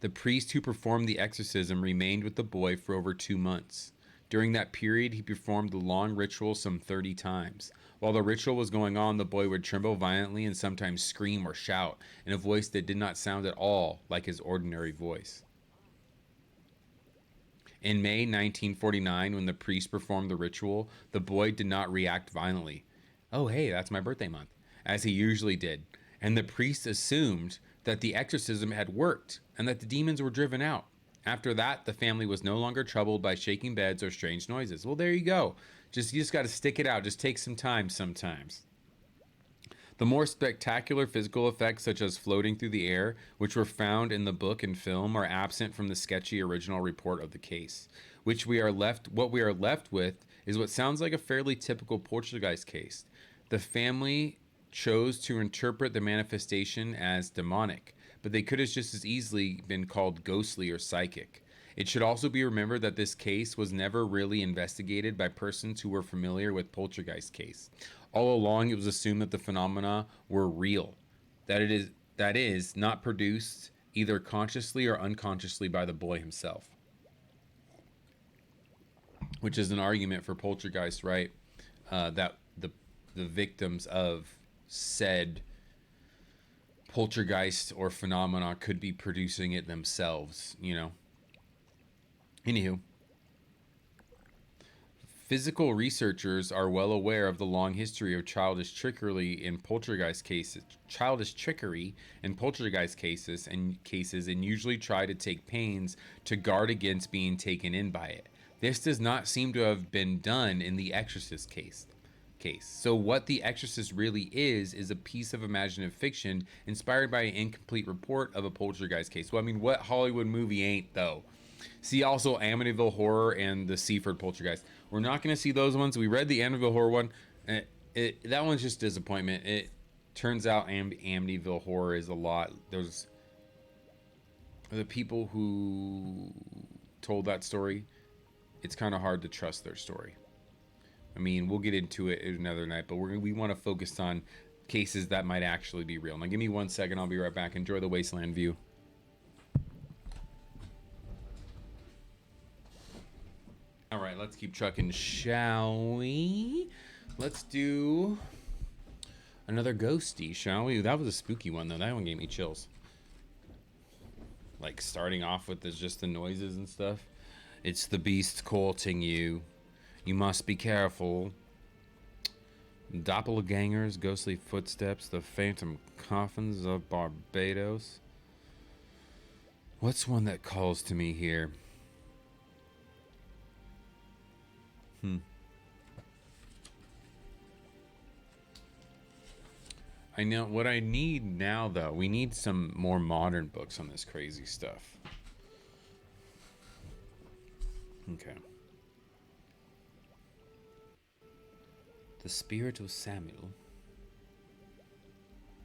The priest who performed the exorcism remained with the boy for over 2 months. During that period, he performed the long ritual some 30 times. While the ritual was going on, the boy would tremble violently and sometimes scream or shout in a voice that did not sound at all like his ordinary voice. In May 1949, when the priest performed the ritual, the boy did not react violently. Oh, hey, that's my birthday month, as he usually did. And the priest assumed that the exorcism had worked and that the demons were driven out. After that, the family was no longer troubled by shaking beds or strange noises. Well, there you go. You just got to stick it out. Just take some time sometimes. The more spectacular physical effects, such as floating through the air, which were found in the book and film, are absent from the sketchy original report of the case. What we are left with is what sounds like a fairly typical poltergeist case. The family chose to interpret the manifestation as demonic, but they could have just as easily been called ghostly or psychic. It should also be remembered that this case was never really investigated by persons who were familiar with poltergeist case. All along, it was assumed that the phenomena were real, that is not produced either consciously or unconsciously by the boy himself, which is an argument for poltergeist, right? That the victims of said poltergeist or phenomena could be producing it themselves, Anywho, physical researchers are well aware of the long history of childish trickery in poltergeist cases, and usually try to take pains to guard against being taken in by it. This does not seem to have been done in the Exorcist case. So what The Exorcist really is a piece of imaginative fiction inspired by an incomplete report of a poltergeist case. Well, what Hollywood movie ain't, though? See also Amityville Horror and the Seaford Poltergeist. We're not going to see those ones. We read the Amityville Horror one. That one's just disappointment. It turns out Amityville Horror is a lot. There's the people who told that story. It's kind of hard to trust their story. We'll get into it another night, but we want to focus on cases that might actually be real. Now give me 1 second, I'll be right back. Enjoy the wasteland view. All right, let's keep trucking, shall we? Let's do another ghosty, shall we? That was a spooky one, though. That one gave me chills. Like, starting off with just the noises and stuff. It's the beast courting you. You must be careful. Doppelgangers, ghostly footsteps, the phantom coffins of Barbados. What's one that calls to me here? I know what I need now, though. We need some more modern books on this crazy stuff. Okay. The Spirit of Samuel.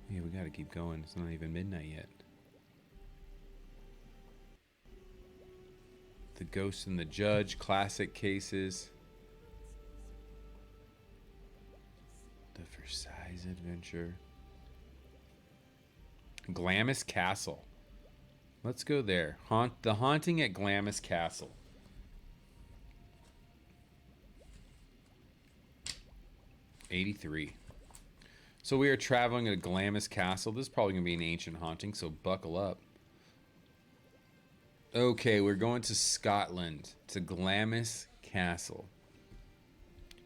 Yeah, we gotta keep going. It's not even midnight yet. The Ghost and the Judge, classic cases. The Versailles Adventure. Glamis Castle. Let's go there. The Haunting at Glamis Castle. '83. So we are traveling at Glamis Castle. This is probably going to be an ancient haunting, so buckle up. Okay, we're going to Scotland, to Glamis Castle.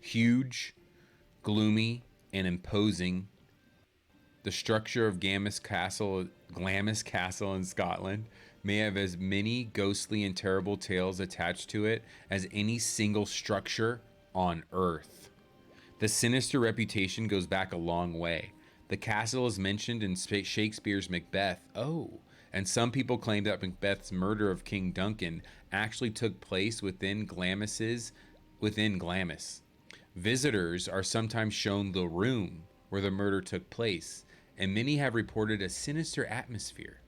Huge, gloomy, and imposing. The structure of Glamis Castle in Scotland may have as many ghostly and terrible tales attached to it as any single structure on Earth. The sinister reputation goes back a long way. The castle is mentioned in Shakespeare's Macbeth. Oh, and some people claim that Macbeth's murder of King Duncan actually took place within Glamis. Visitors are sometimes shown the room where the murder took place, and many have reported a sinister atmosphere.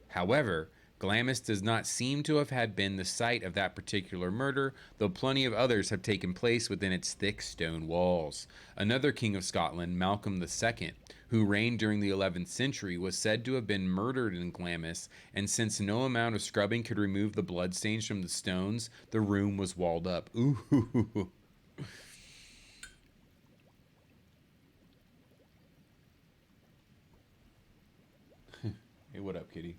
However, Glamis does not seem to have had been the site of that particular murder, though plenty of others have taken place within its thick stone walls. Another king of Scotland, Malcolm II, who reigned during the 11th century, was said to have been murdered in Glamis, and since no amount of scrubbing could remove the bloodstains from the stones, the room was walled up. Ooh. Hey, what up, kitty?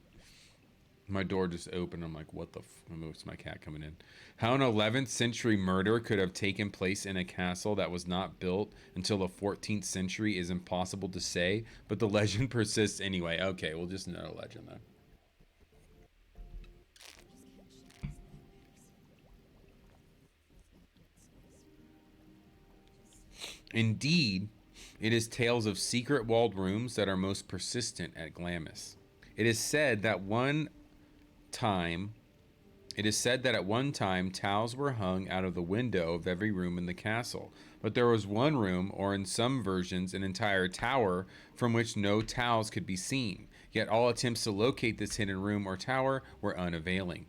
My door just opened. I'm like, what the it's my cat coming in. How an 11th century murder could have taken place in a castle that was not built until the 14th century is impossible to say, but the legend persists anyway. Okay, we'll just know a legend then. Indeed, it is tales of secret walled rooms that are most persistent at Glamis. It is said that at one time towels were hung out of the window of every room in the castle, but there was one room, or in some versions an entire tower, from which no towels could be seen. Yet all attempts to locate this hidden room or tower were unavailing.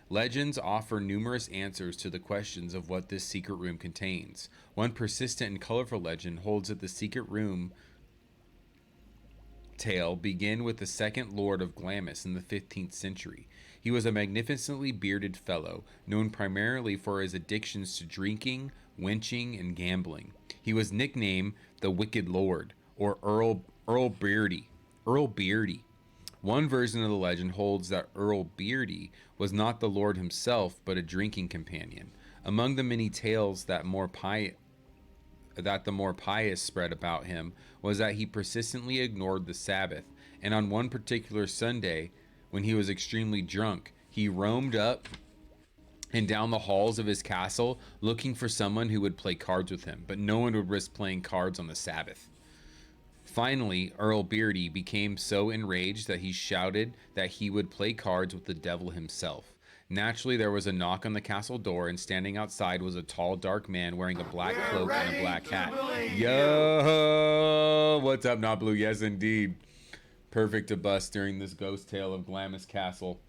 Legends offer numerous answers to the questions of what this secret room contains. One persistent and colorful legend holds that the secret room tale began with the second Lord of Glamis in the 15th century. He was a magnificently bearded fellow, known primarily for his addictions to drinking, wenching, and gambling. He was nicknamed the Wicked Lord, or Earl Beardy. Earl Beardy. One version of the legend holds that Earl Beardy was not the Lord himself, but a drinking companion. Among the many tales that the more pious spread about him was that he persistently ignored the Sabbath, and on one particular Sunday, when he was extremely drunk, he roamed up and down the halls of his castle looking for someone who would play cards with him, but no one would risk playing cards on the Sabbath. Finally, Earl Beardy became so enraged that he shouted that he would play cards with the devil himself. Naturally, there was a knock on the castle door, and standing outside was a tall, dark man wearing a black cloak and a black hat. Yo! What's up, Not Blue? Yes, indeed. Perfect to bust during this ghost tale of Glamis Castle.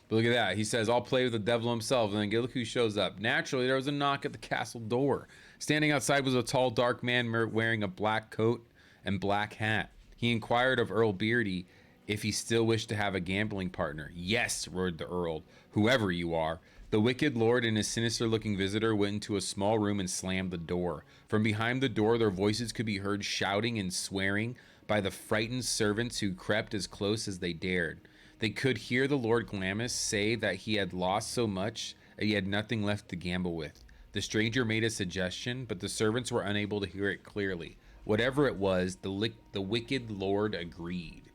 But look at that. He says, I'll play with the devil himself. And then look who shows up. Naturally, there was a knock at the castle door. Standing outside was a tall, dark man wearing a black coat and black hat. He inquired of Earl Beardy if he still wished to have a gambling partner. Yes, roared the Earl, whoever you are. The wicked lord and his sinister looking visitor went into a small room and slammed the door. From behind the door, their voices could be heard shouting and swearing by the frightened servants who crept as close as they dared. They could hear the Lord Glamis say that he had lost so much that he had nothing left to gamble with. The stranger made a suggestion, but the servants were unable to hear it clearly. Whatever it was, the wicked lord agreed.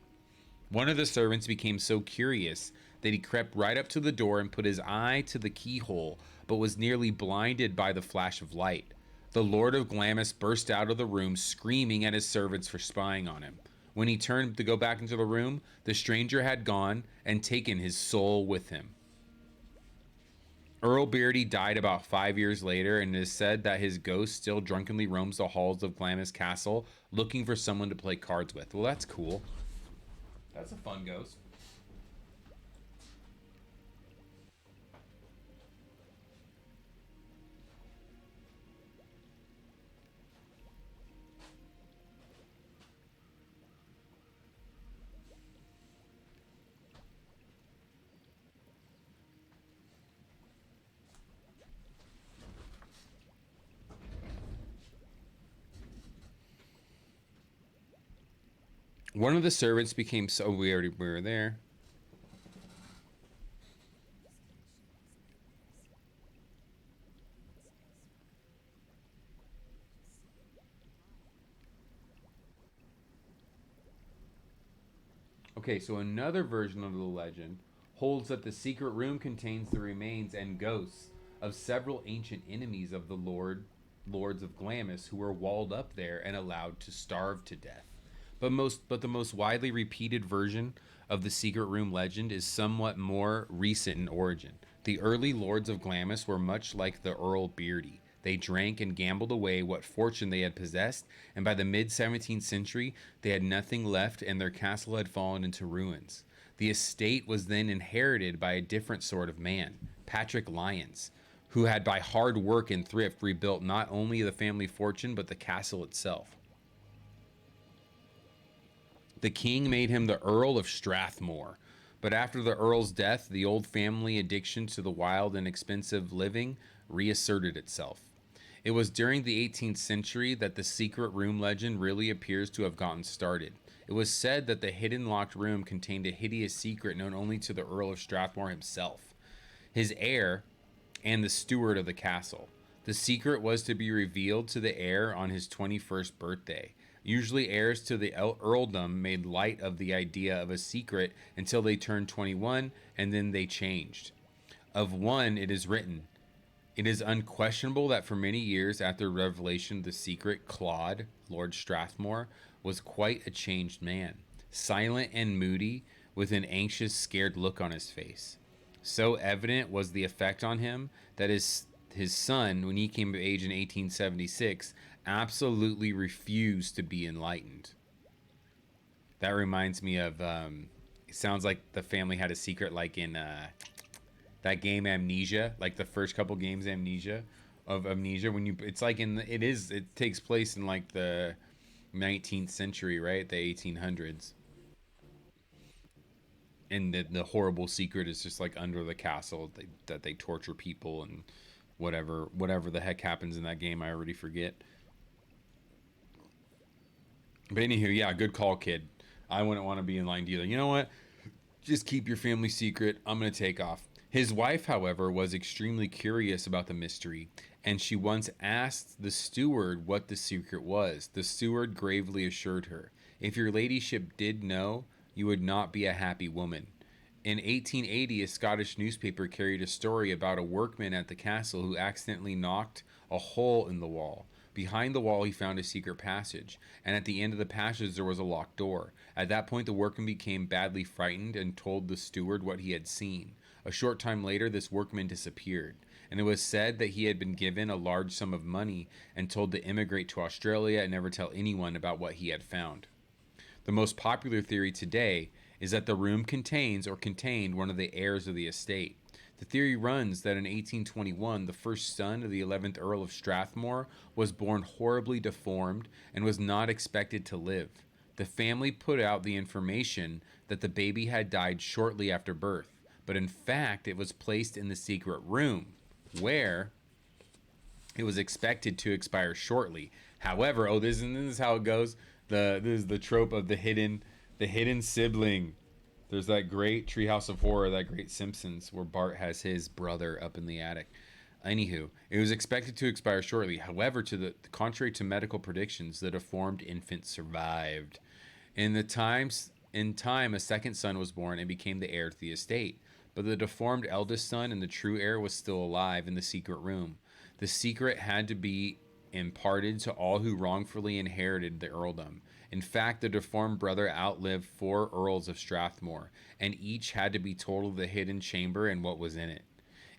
One of the servants became so curious that he crept right up to the door and put his eye to the keyhole, but was nearly blinded by the flash of light. The Lord of Glamis burst out of the room, screaming at his servants for spying on him. When he turned to go back into the room, the stranger had gone and taken his soul with him. Earl Beardy died about 5 years later, and it is said that his ghost still drunkenly roams the halls of Glamis Castle looking for someone to play cards with. Well, that's cool. That's a fun ghost. One of the servants became so we were there. Okay, so another version of the legend holds that the secret room contains the remains and ghosts of several ancient enemies of the lords of Glamis who were walled up there and allowed to starve to death. But the most widely repeated version of the secret room legend is somewhat more recent in origin. The early lords of Glamis were much like the Earl Beardy. They drank and gambled away what fortune they had possessed, and by the mid 17th century, they had nothing left and their castle had fallen into ruins. The estate was then inherited by a different sort of man, Patrick Lyons, who had by hard work and thrift rebuilt not only the family fortune but the castle itself. The king made him the Earl of Strathmore, but after the Earl's death, the old family addiction to the wild and expensive living reasserted itself. It was during the 18th century that the secret room legend really appears to have gotten started. It was said that the hidden locked room contained a hideous secret known only to the Earl of Strathmore himself, his heir, and the steward of the castle. The secret was to be revealed to the heir on his 21st birthday. Usually, heirs to the earldom made light of the idea of a secret until they turned 21, and then they changed. Of one, it is written, it is unquestionable that for many years after revelation of the secret, Claude, Lord Strathmore, was quite a changed man, silent and moody, with an anxious, scared look on his face. So evident was the effect on him that his son, when he came of age in 1876, absolutely refused to be enlightened. That reminds me of, it sounds like the family had a secret like in that game Amnesia, like the first couple games of Amnesia, when you, it's like it takes place in like the 19th century, right? The 1800s. And the horrible secret is just like under the castle that they torture people and whatever the heck happens in that game, I already forget. But anywho, yeah, good call, kid. I wouldn't want to be in line either. You know what? Just keep your family secret. I'm going to take off. His wife, however, was extremely curious about the mystery, and she once asked the steward what the secret was. The steward gravely assured her, if your ladyship did know, you would not be a happy woman. In 1880, a Scottish newspaper carried a story about a workman at the castle who accidentally knocked a hole in the wall. Behind the wall, he found a secret passage, and at the end of the passage, there was a locked door. At that point, the workman became badly frightened and told the steward what he had seen. A short time later, this workman disappeared, and it was said that he had been given a large sum of money and told to immigrate to Australia and never tell anyone about what he had found. The most popular theory today is that the room contains or contained one of the heirs of the estate. The theory runs that in 1821, the first son of the 11th Earl of Strathmore was born horribly deformed and was not expected to live. The family put out the information that the baby had died shortly after birth, but in fact, it was placed in the secret room, where it was expected to expire shortly. However, this is how it goes. This is the trope of the hidden sibling. There's that great Treehouse of Horror, that great Simpsons, where Bart has his brother up in the attic. Anywho, it was expected to expire shortly. However, contrary to medical predictions, the deformed infant survived. In time, a second son was born and became the heir to the estate. But the deformed eldest son and the true heir was still alive in the secret room. The secret had to be imparted to all who wrongfully inherited the earldom. In fact, the deformed brother outlived 4 earls of Strathmore, and each had to be told of the hidden chamber and what was in it.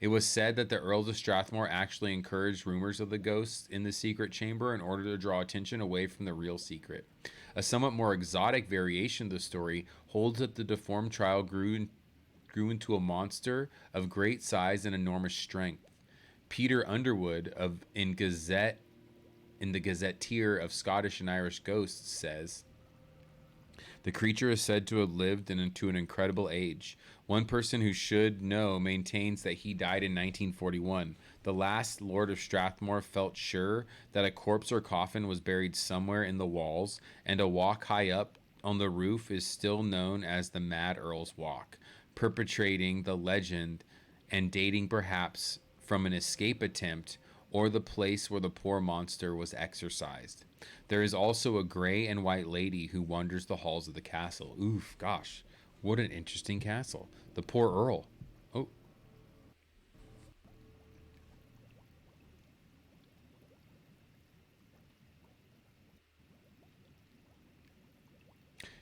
It was said that the Earls of Strathmore actually encouraged rumors of the ghosts in the secret chamber in order to draw attention away from the real secret. A somewhat more exotic variation of the story holds that the deformed child grew into a monster of great size and enormous strength. Peter Underwood in the Gazetteer of Scottish and Irish Ghosts says, the creature is said to have lived into an incredible age. One person who should know maintains that he died in 1941. The last Lord of Strathmore felt sure that a corpse or coffin was buried somewhere in the walls, and a walk high up on the roof is still known as the Mad Earl's Walk, perpetrating the legend and dating perhaps from an escape attempt or the place where the poor monster was exorcised. There is also a gray and white lady who wanders the halls of the castle. Oof, gosh, what an interesting castle. The poor Earl. Oh,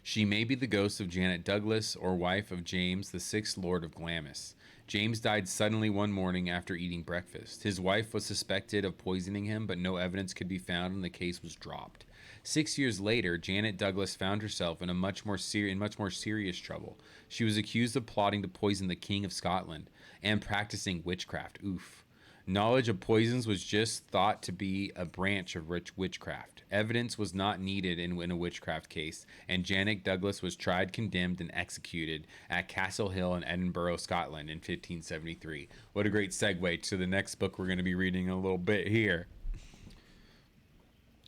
she may be the ghost of Janet Douglas or wife of James, the sixth Lord of Glamis. James died suddenly one morning after eating breakfast. His wife was suspected of poisoning him, but no evidence could be found and the case was dropped. 6 years later, Janet Douglas found herself in much more serious trouble. She was accused of plotting to poison the King of Scotland and practicing witchcraft. Oof. Knowledge of poisons was just thought to be a branch of witchcraft. Evidence was not needed in a witchcraft case, and Janet Douglas was tried, condemned, and executed at Castle Hill in Edinburgh, Scotland in 1573. What a great segue to the next book we're going to be reading in a little bit here.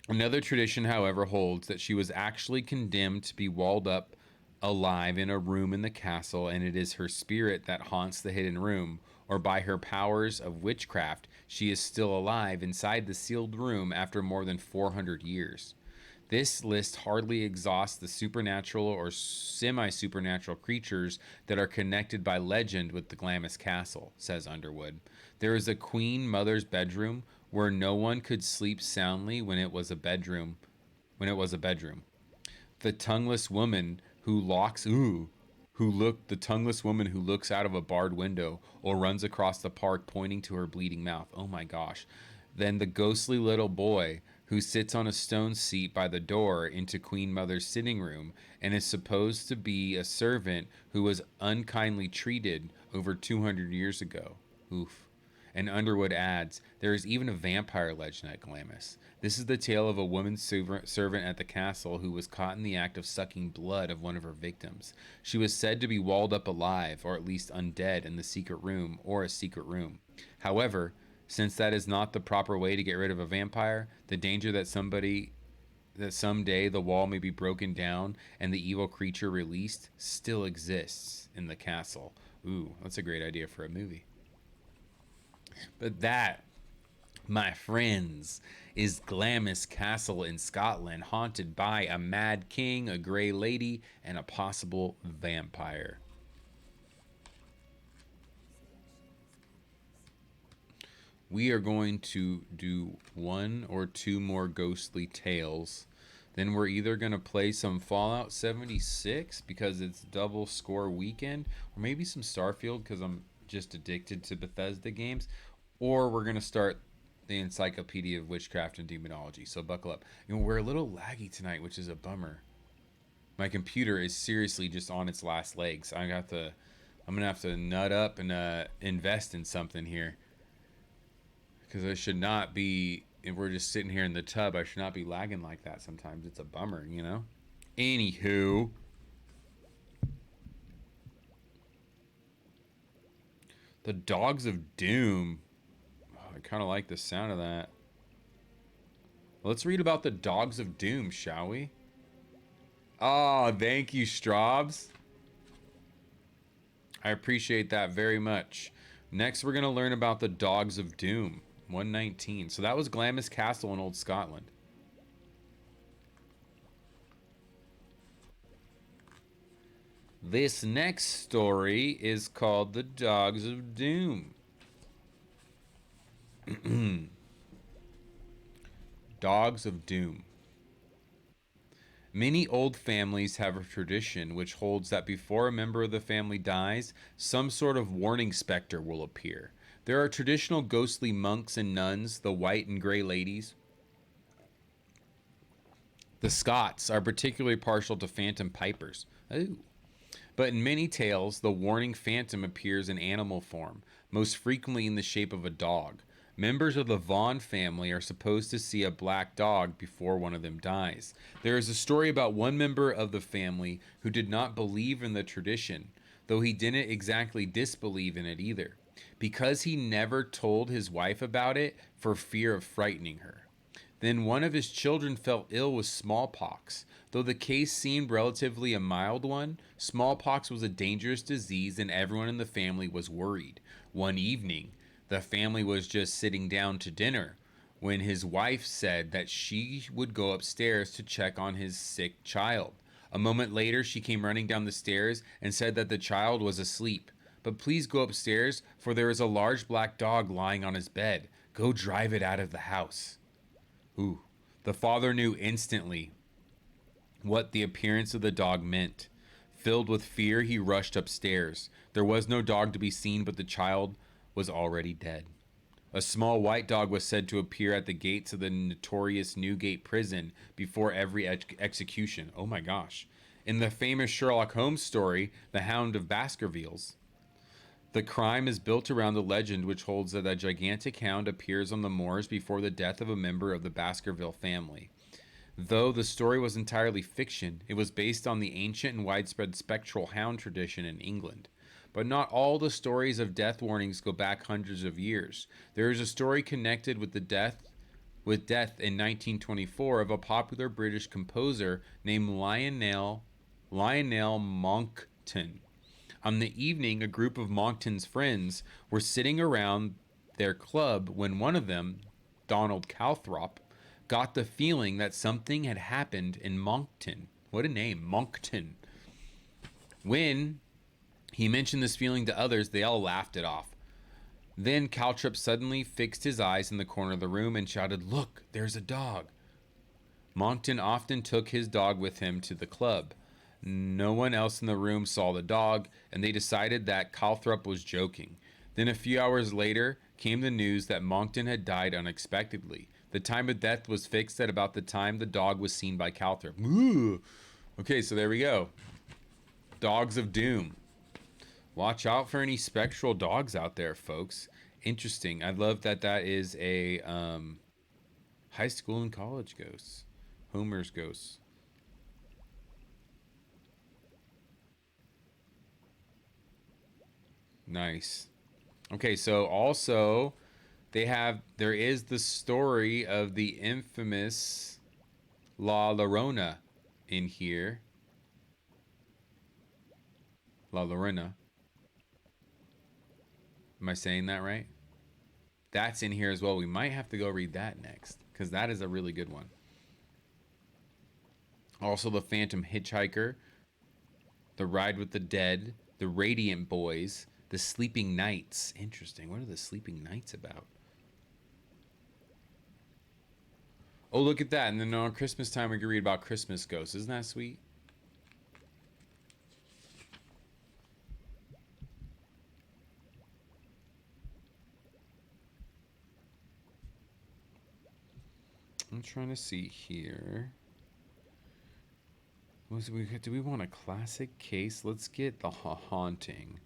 Another tradition, however, holds that she was actually condemned to be walled up alive in a room in the castle, and it is her spirit that haunts the hidden room, or by her powers of witchcraft, she is still alive inside the sealed room after more than 400 years. This list hardly exhausts the supernatural or semi supernatural creatures that are connected by legend with the Glamis Castle, says Underwood. There is a queen mother's bedroom where no one could sleep soundly when it was a bedroom. The tongueless woman who locks the tongueless woman who looks out of a barred window or runs across the park pointing to her bleeding mouth. Oh my gosh. Then the ghostly little boy who sits on a stone seat by the door into Queen Mother's sitting room and is supposed to be a servant who was unkindly treated over 200 years ago. Oof. And Underwood adds, there is even a vampire legend at Glamis. This is the tale of a woman servant at the castle who was caught in the act of sucking blood of one of her victims. She was said to be walled up alive, or at least undead, in the secret room, or a secret room. However, since that is not the proper way to get rid of a vampire, the danger that someday the wall may be broken down and the evil creature released still exists in the castle. Ooh, that's a great idea for a movie. But that, my friends, is Glamis Castle in Scotland, haunted by a mad king, a grey lady, and a possible vampire. We are going to do one or two more ghostly tales. Then we're either going to play some Fallout 76 because it's double score weekend, or maybe some Starfield because I'm just addicted to Bethesda games, or we're going to start the Encyclopedia of Witchcraft and Demonology. So buckle up. We're a little laggy tonight, which is a bummer. My computer is seriously just on its last legs. I'm gonna have to nut up and invest in something here, because I should not be. If we're just sitting here in the tub, I should not be lagging like that. Sometimes it's a bummer, you know. Anywho, the Dogs of Doom. Oh, I kind of like the sound of that. Let's read about the Dogs of Doom, shall we? Oh, thank you, Straubs. I appreciate that very much. Next, we're going to learn about the Dogs of Doom, 119. So that was Glamis Castle in Old Scotland. This next story is called The Dogs of Doom. Dogs of Doom. Many old families have a tradition which holds that before a member of the family dies, some sort of warning specter will appear. There are traditional ghostly monks and nuns, the white and gray ladies. The Scots are particularly partial to phantom pipers. Ooh. But in many tales, the warning phantom appears in animal form, most frequently in the shape of a dog. Members of the Vaughan family are supposed to see a black dog before one of them dies. There is a story about one member of the family who did not believe in the tradition, though he didn't exactly disbelieve in it either, because he never told his wife about it for fear of frightening her. Then one of his children fell ill with smallpox. Though the case seemed relatively a mild one, smallpox was a dangerous disease and everyone in the family was worried. One evening, the family was just sitting down to dinner when his wife said that she would go upstairs to check on his sick child. A moment later, she came running down the stairs and said that the child was asleep. But please go upstairs, for there is a large black dog lying on his bed. Go drive it out of the house. Ooh. The father knew instantly what the appearance of the dog meant. Filled with fear, he rushed upstairs. There was no dog to be seen, but the child was already dead. A small white dog was said to appear at the gates of the notorious Newgate prison before every execution. Oh my gosh. In the famous Sherlock Holmes story, The Hound of Baskervilles, the crime is built around the legend which holds that a gigantic hound appears on the moors before the death of a member of the Baskerville family. Though the story was entirely fiction, it was based on the ancient and widespread spectral hound tradition in England. But not all the stories of death warnings go back hundreds of years. There is a story connected with death in 1924 of a popular British composer named Lionel Monckton. On the evening, a group of Monckton's friends were sitting around their club when one of them, Donald Calthrop, got the feeling that something had happened in Monckton. What a name, Monckton. When he mentioned this feeling to others, they all laughed it off. Then Calthrop suddenly fixed his eyes in the corner of the room and shouted, "Look, there's a dog." Monckton often took his dog with him to the club. No one else in the room saw the dog, and they decided that Calthrop was joking. Then a few hours later came the news that Monckton had died unexpectedly. The time of death was fixed at about the time the dog was seen by Calthrop. Ooh. Okay, so there we go. Dogs of Doom. Watch out for any spectral dogs out there, folks. Interesting. I love that that is a high school and college ghosts. Homer's ghosts. Nice. Okay, so also there is the story of the infamous La Llorona in here. La Llorona. Am I saying that right? That's in here as well. We might have to go read that next, because that is a really good one. Also, the Phantom Hitchhiker, the Ride with the Dead, the Radiant Boys, the Sleeping Knights. Interesting. What are the Sleeping Knights about? Oh, look at that. And then on Christmas time, we can read about Christmas ghosts. Isn't that sweet? I'm trying to see here. Do we want a classic case? Let's get the haunting.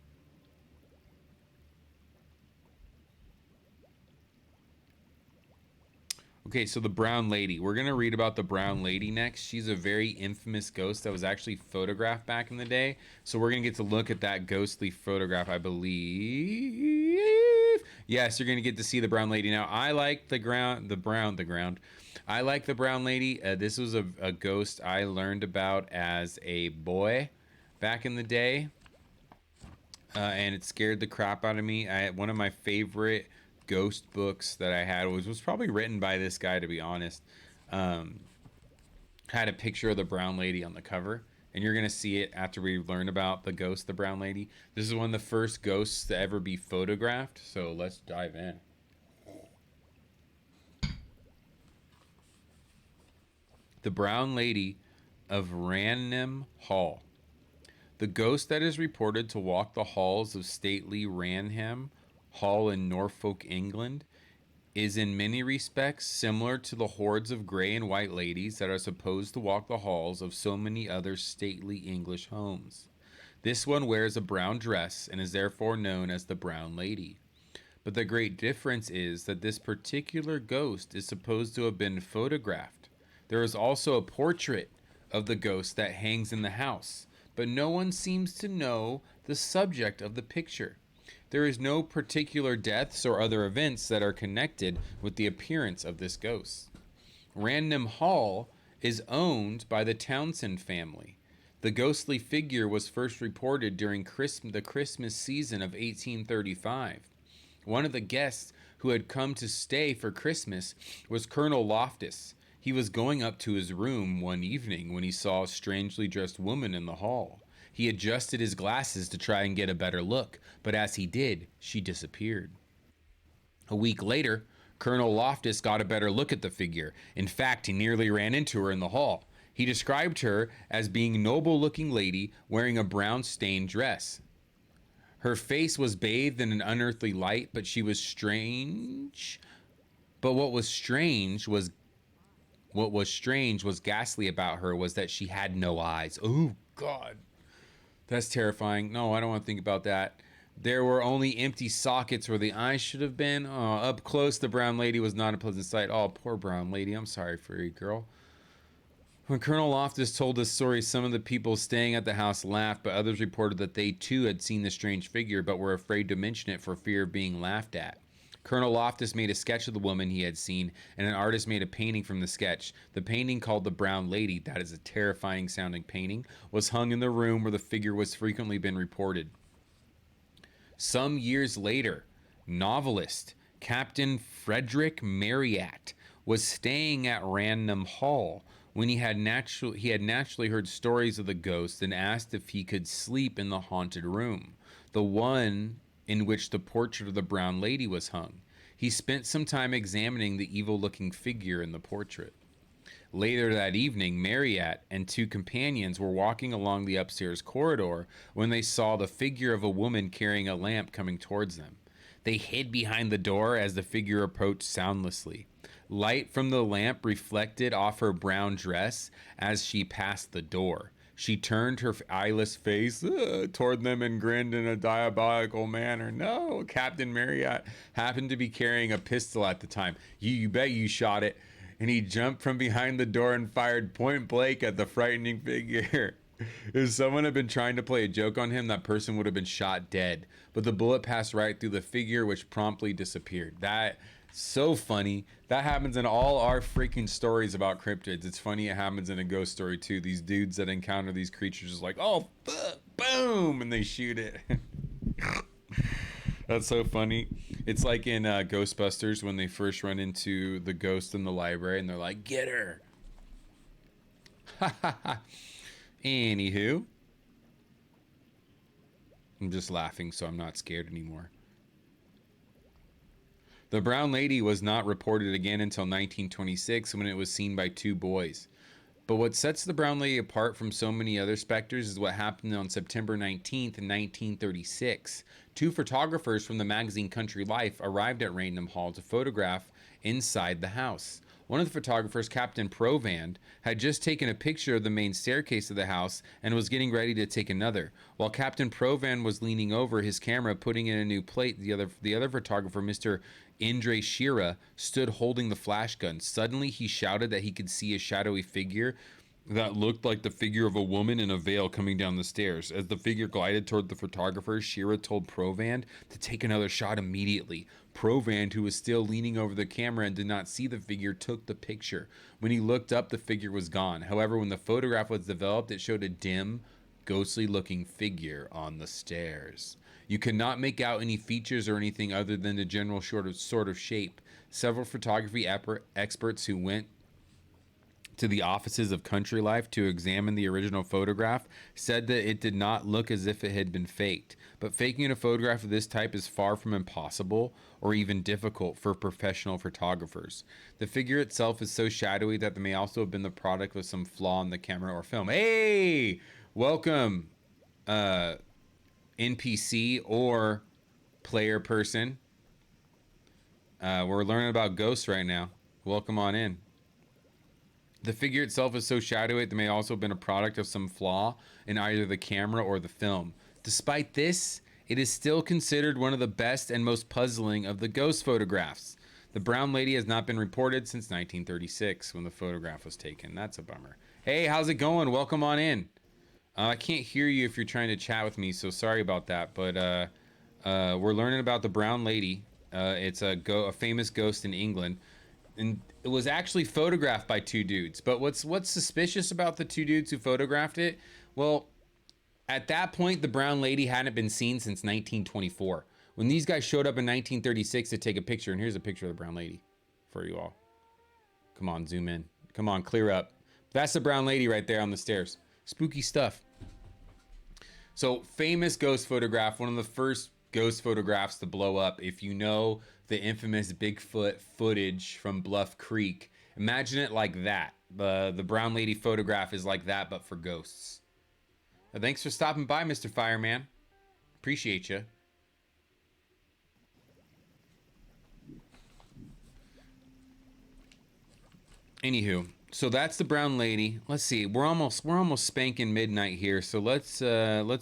Okay, so the brown lady. We're going to read about the brown lady next. She's a very infamous ghost that was actually photographed back in the day. So we're going to get to look at that ghostly photograph, I believe. Yes, you're going to get to see the brown lady. Now, I like the ground. I like the brown lady. This was a ghost I learned about as a boy back in the day. And it scared the crap out of me. One of my favorite ghost books that I had was probably written by this guy, to be honest. Um, had a picture of the brown lady on the cover, and you're gonna see it after we learn about the ghost, the brown lady. This is one of the first ghosts to ever be photographed. So let's dive in. The brown lady of Ranham Hall. The ghost that is reported to walk the halls of stately Ranham Hall in Norfolk, England, is in many respects similar to the hordes of gray and white ladies that are supposed to walk the halls of so many other stately English homes. This one wears a brown dress and is therefore known as the Brown Lady. But the great difference is that this particular ghost is supposed to have been photographed. There is also a portrait of the ghost that hangs in the house, but no one seems to know the subject of the picture. There is no particular deaths or other events that are connected with the appearance of this ghost. Ranham Hall is owned by the Townsend family. The ghostly figure was first reported during the Christmas season of 1835. One of the guests who had come to stay for Christmas was Colonel Loftus. He was going up to his room one evening when he saw a strangely dressed woman in the hall. He adjusted his glasses to try and get a better look, but as he did, she disappeared. A week later, Colonel Loftus got a better look at the figure. In fact, he nearly ran into her in the hall. He described her as being a noble-looking lady wearing a brown-stained dress. Her face was bathed in an unearthly light, but she was strange. But what was strange was ghastly about her was that she had no eyes. Oh God, that's terrifying. No, I don't want to think about that. There were only empty sockets where the eyes should have been. Oh, up close, the brown lady was not a pleasant sight. Oh, poor brown lady. I'm sorry for you, girl. When Colonel Loftus told this story, some of the people staying at the house laughed, but others reported that they too had seen the strange figure, but were afraid to mention it for fear of being laughed at. Colonel Loftus made a sketch of the woman he had seen, and an artist made a painting from the sketch. The painting, called The Brown Lady, that is a terrifying sounding painting, was hung in the room where the figure was frequently been reported. Some years later, novelist Captain Frederick Marryat was staying at Ranham Hall when he had naturally heard stories of the ghost and asked if he could sleep in the haunted room, the one in which the portrait of the brown lady was hung. He spent some time examining the evil-looking figure in the portrait. Later that evening, Marryat and two companions were walking along the upstairs corridor when they saw the figure of a woman carrying a lamp coming towards them. They hid behind the door as the figure approached soundlessly. Light from the lamp reflected off her brown dress as she passed the door. She turned her eyeless face toward them and grinned in a diabolical manner. No, Captain Marryat happened to be carrying a pistol at the time. You bet you shot it. And he jumped from behind the door and fired point blank at the frightening figure. If someone had been trying to play a joke on him, that person would have been shot dead. But the bullet passed right through the figure, which promptly disappeared. That so funny. That happens in all our freaking stories about cryptids. It's funny it happens in a ghost story too. These dudes that encounter these creatures is like, oh, fuck, boom, and they shoot it. That's so funny. It's like in Ghostbusters when they first run into the ghost in the library and they're like, get her. Anywho, I'm just laughing so I'm not scared anymore. The brown lady was not reported again until 1926 when it was seen by two boys. But what sets the brown lady apart from so many other specters is what happened on September 19th, 1936. Two photographers from the magazine Country Life arrived at Raynham Hall to photograph inside the house. One of the photographers, Captain Provand, had just taken a picture of the main staircase of the house and was getting ready to take another. While Captain Provand was leaning over his camera, putting in a new plate, the other photographer, Mr. Indre Shira, stood holding the flash gun. Suddenly, he shouted that he could see a shadowy figure that looked like the figure of a woman in a veil coming down the stairs. As the figure glided toward the photographer, Shira told Provand to take another shot immediately. Provand, who was still leaning over the camera and did not see the figure, took the picture. When he looked up, the figure was gone. However, when the photograph was developed, it showed a dim, ghostly-looking figure on the stairs. You could not make out any features or anything other than the general sort of shape. Several photography experts who went to the offices of Country Life to examine the original photograph said that it did not look as if it had been faked. But faking a photograph of this type is far from impossible or even difficult for professional photographers. The figure itself is so shadowy that it may also have been the product of some flaw in the camera or film. Hey, welcome, NPC or player person. We're learning about ghosts right now. Welcome on in. The figure itself is so shadowy that it may also have been a product of some flaw in either the camera or the film. Despite this, it is still considered one of the best and most puzzling of the ghost photographs. The brown lady has not been reported since 1936 when the photograph was taken. That's a bummer. Hey, how's it going? Welcome on in. I can't hear you if you're trying to chat with me, so sorry about that. But we're learning about the brown lady. It's a famous ghost in England. And it was actually photographed by two dudes. But what's suspicious about the two dudes who photographed it? Well, at that point, the brown lady hadn't been seen since 1924. When these guys showed up in 1936 to take a picture, and here's a picture of the brown lady for you all. Come on, zoom in. Come on, clear up. That's the brown lady right there on the stairs. Spooky stuff. So, famous ghost photograph, one of the first ghost photographs to blow up. If you know the infamous Bigfoot footage from Bluff Creek, imagine it like that. The brown lady photograph is like that, but for ghosts. Thanks for stopping by, Mr. Fireman. Appreciate you. Anywho, so that's the brown lady. Let's see. We're almost spanking midnight here. So let's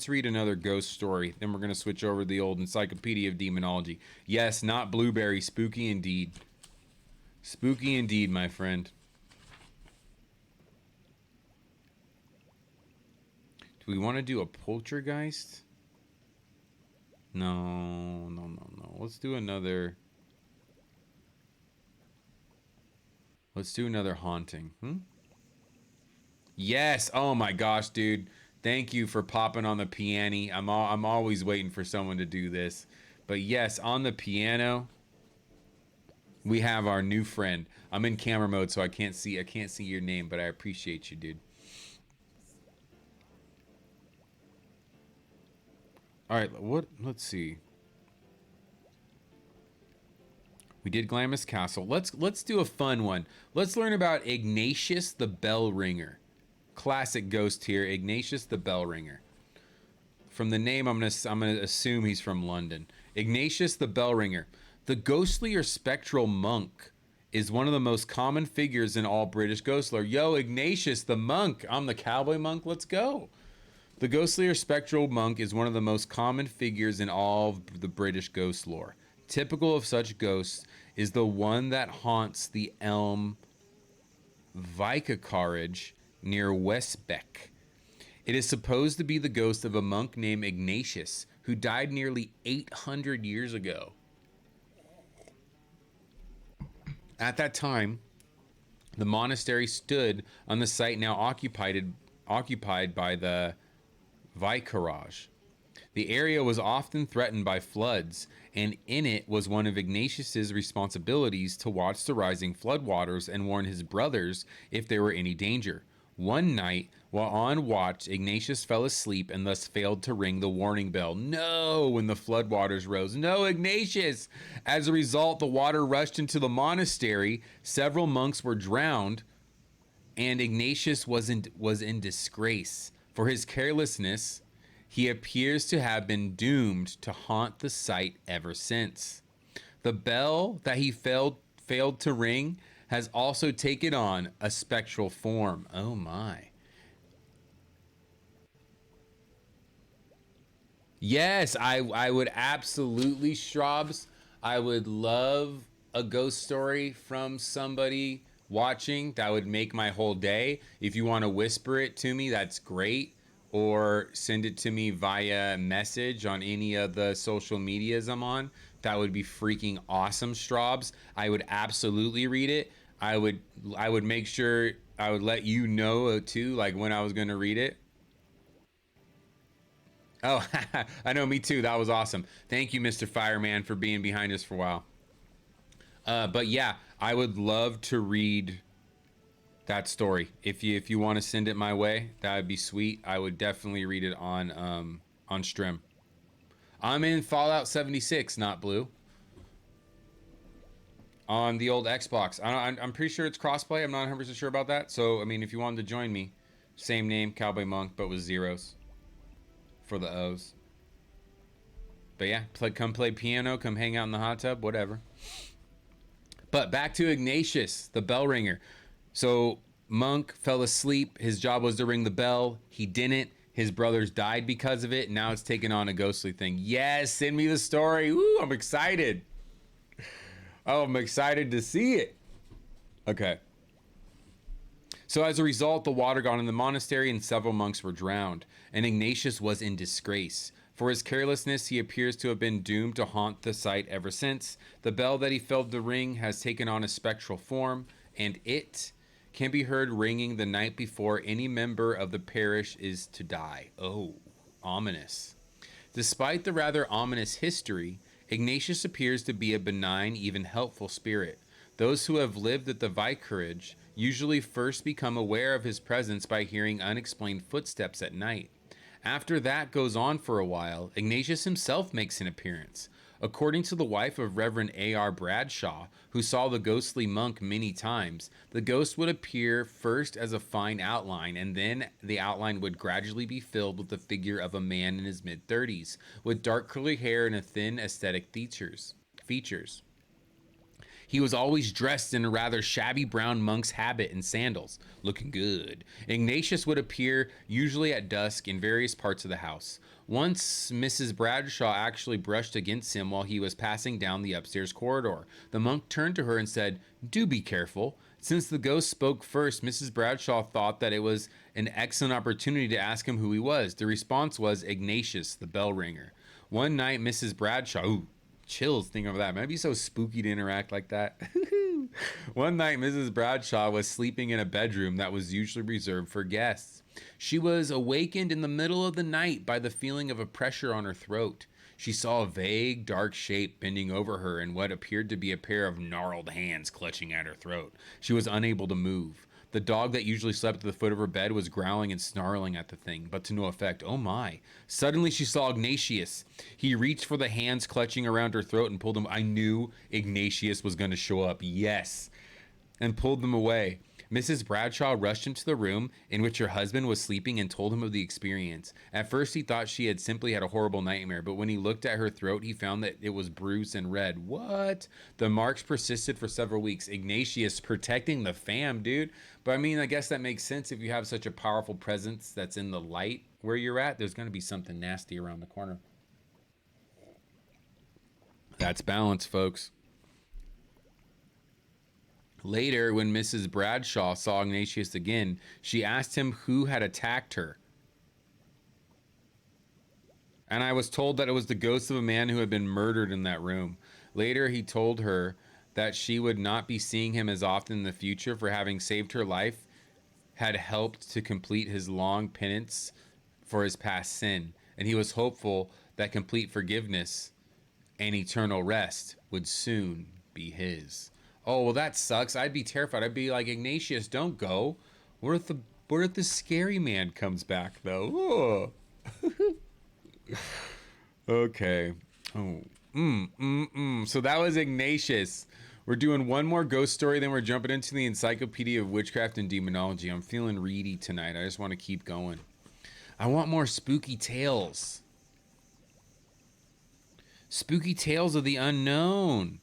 read another ghost story. Then we're gonna switch over to the old Encyclopedia of Demonology. Yes, not blueberry. Spooky indeed. Spooky indeed, my friend. Do we want to do a poltergeist? No. Let's do another. Let's do another haunting. Yes. Oh my gosh, dude. Thank you for popping on the piano. I'm always waiting for someone to do this. But yes, on the piano, we have our new friend. I'm in camera mode, so I can't see your name, but I appreciate you, dude. All right, let's see. We did Glamis Castle. Let's do a fun one. Let's learn about Ignatius the Bell Ringer. Classic ghost here, Ignatius the Bell Ringer. From the name, I'm gonna assume he's from London. Ignatius the Bell Ringer. The ghostly or spectral monk is one of the most common figures in all British ghost lore. Yo, Ignatius the monk. I'm the cowboy monk. Let's go. The ghostly or spectral monk is one of the most common figures in all of the British ghost lore. Typical of such ghosts is the one that haunts the Elm Vicarage near Westbeck. It is supposed to be the ghost of a monk named Ignatius, who died nearly 800 years ago. At that time, the monastery stood on the site now occupied by the Vicarage. The area was often threatened by floods, and in it was one of Ignatius's responsibilities to watch the rising floodwaters and warn his brothers if there were any danger. One night, while on watch, Ignatius fell asleep and thus failed to ring the warning bell. No, when the floodwaters rose. No, Ignatius! As a result, the water rushed into the monastery. Several monks were drowned, and Ignatius was in disgrace. For his carelessness, he appears to have been doomed to haunt the site ever since. The bell that he failed to ring has also taken on a spectral form. Oh my. Yes, I would absolutely, Straubs. I would love a ghost story from somebody watching. That would make my whole day. If you want to whisper it to me, that's great. Or send it to me via message on any of the social medias I'm on. That would be freaking awesome, Straubs. I would absolutely read it. I would I would make sure I would let you know too, like when I was gonna read it. Oh, I know, me too. That was awesome. Thank you, Mr. Fireman, for being behind us for a while. But yeah, I would love to read that story. If you want to send it my way, that would be sweet. I would definitely read it on Strim. I'm in Fallout 76, not Blue, on the old Xbox. I'm pretty sure it's crossplay. I'm not 100% sure about that. So I mean, if you wanted to join me, same name, Cowboy Monk, but with zeros for the O's. But yeah, come play piano, come hang out in the hot tub, whatever. But back to Ignatius, the bell ringer. So Monk fell asleep. His job was to ring the bell. He didn't. His brothers died because of it. Now it's taken on a ghostly thing. Yes, send me the story. Ooh, I'm excited. Oh, I'm excited to see it. Okay. So as a result, the water got in the monastery and several monks were drowned, and Ignatius was in disgrace. For his carelessness, he appears to have been doomed to haunt the site ever since. The bell that he failed to ring has taken on a spectral form, and it can be heard ringing the night before any member of the parish is to die. Oh, ominous. Despite the rather ominous history, Ignatius appears to be a benign, even helpful spirit. Those who have lived at the vicarage usually first become aware of his presence by hearing unexplained footsteps at night. After that goes on for a while, Ignatius himself makes an appearance. According to the wife of Reverend A.R. Bradshaw, who saw the ghostly monk many times, the ghost would appear first as a fine outline, and then the outline would gradually be filled with the figure of a man in his mid-30s, with dark curly hair and a thin aesthetic features. He was always dressed in a rather shabby brown monk's habit and sandals, looking good. Ignatius would appear usually at dusk in various parts of the house. Once, Mrs. Bradshaw actually brushed against him while he was passing down the upstairs corridor. The monk turned to her and said, "Do be careful." Since the ghost spoke first, Mrs. Bradshaw thought that it was an excellent opportunity to ask him who he was. The response was Ignatius, the bell ringer. One night, Mrs. Bradshaw, ooh, chills thinking of that. Man, it'd be so spooky to interact like that. One night, Mrs. Bradshaw was sleeping in a bedroom that was usually reserved for guests. She was awakened in the middle of the night by the feeling of a pressure on her throat. She saw a vague, dark shape bending over her and what appeared to be a pair of gnarled hands clutching at her throat. She was unable to move. The dog that usually slept at the foot of her bed was growling and snarling at the thing, but to no effect. Oh my. Suddenly she saw Ignatius. He reached for the hands clutching around her throat and pulled them. I knew Ignatius was going to show up. Yes. And pulled them away. Mrs. Bradshaw rushed into the room in which her husband was sleeping and told him of the experience. At first, he thought she had simply had a horrible nightmare, but when he looked at her throat, he found that it was bruised and red. What? The marks persisted for several weeks. Ignatius protecting the fam, dude. But I mean, I guess that makes sense if you have such a powerful presence that's in the light where you're at. There's going to be something nasty around the corner. That's balance, folks. Later, when Mrs. Bradshaw saw Ignatius again, she asked him who had attacked her. And I was told that it was the ghost of a man who had been murdered in that room. Later, he told her that she would not be seeing him as often in the future for having saved her life, had helped to complete his long penance for his past sin. And he was hopeful that complete forgiveness and eternal rest would soon be his. Oh, well, that sucks. I'd be terrified. I'd be like, Ignatius, don't go. What if the scary man comes back, though? Okay. Oh. So that was Ignatius. We're doing one more ghost story, then we're jumping into the Encyclopedia of Witchcraft and Demonology. I'm feeling reedy tonight. I just want to keep going. I want more spooky tales. Spooky tales of the unknown.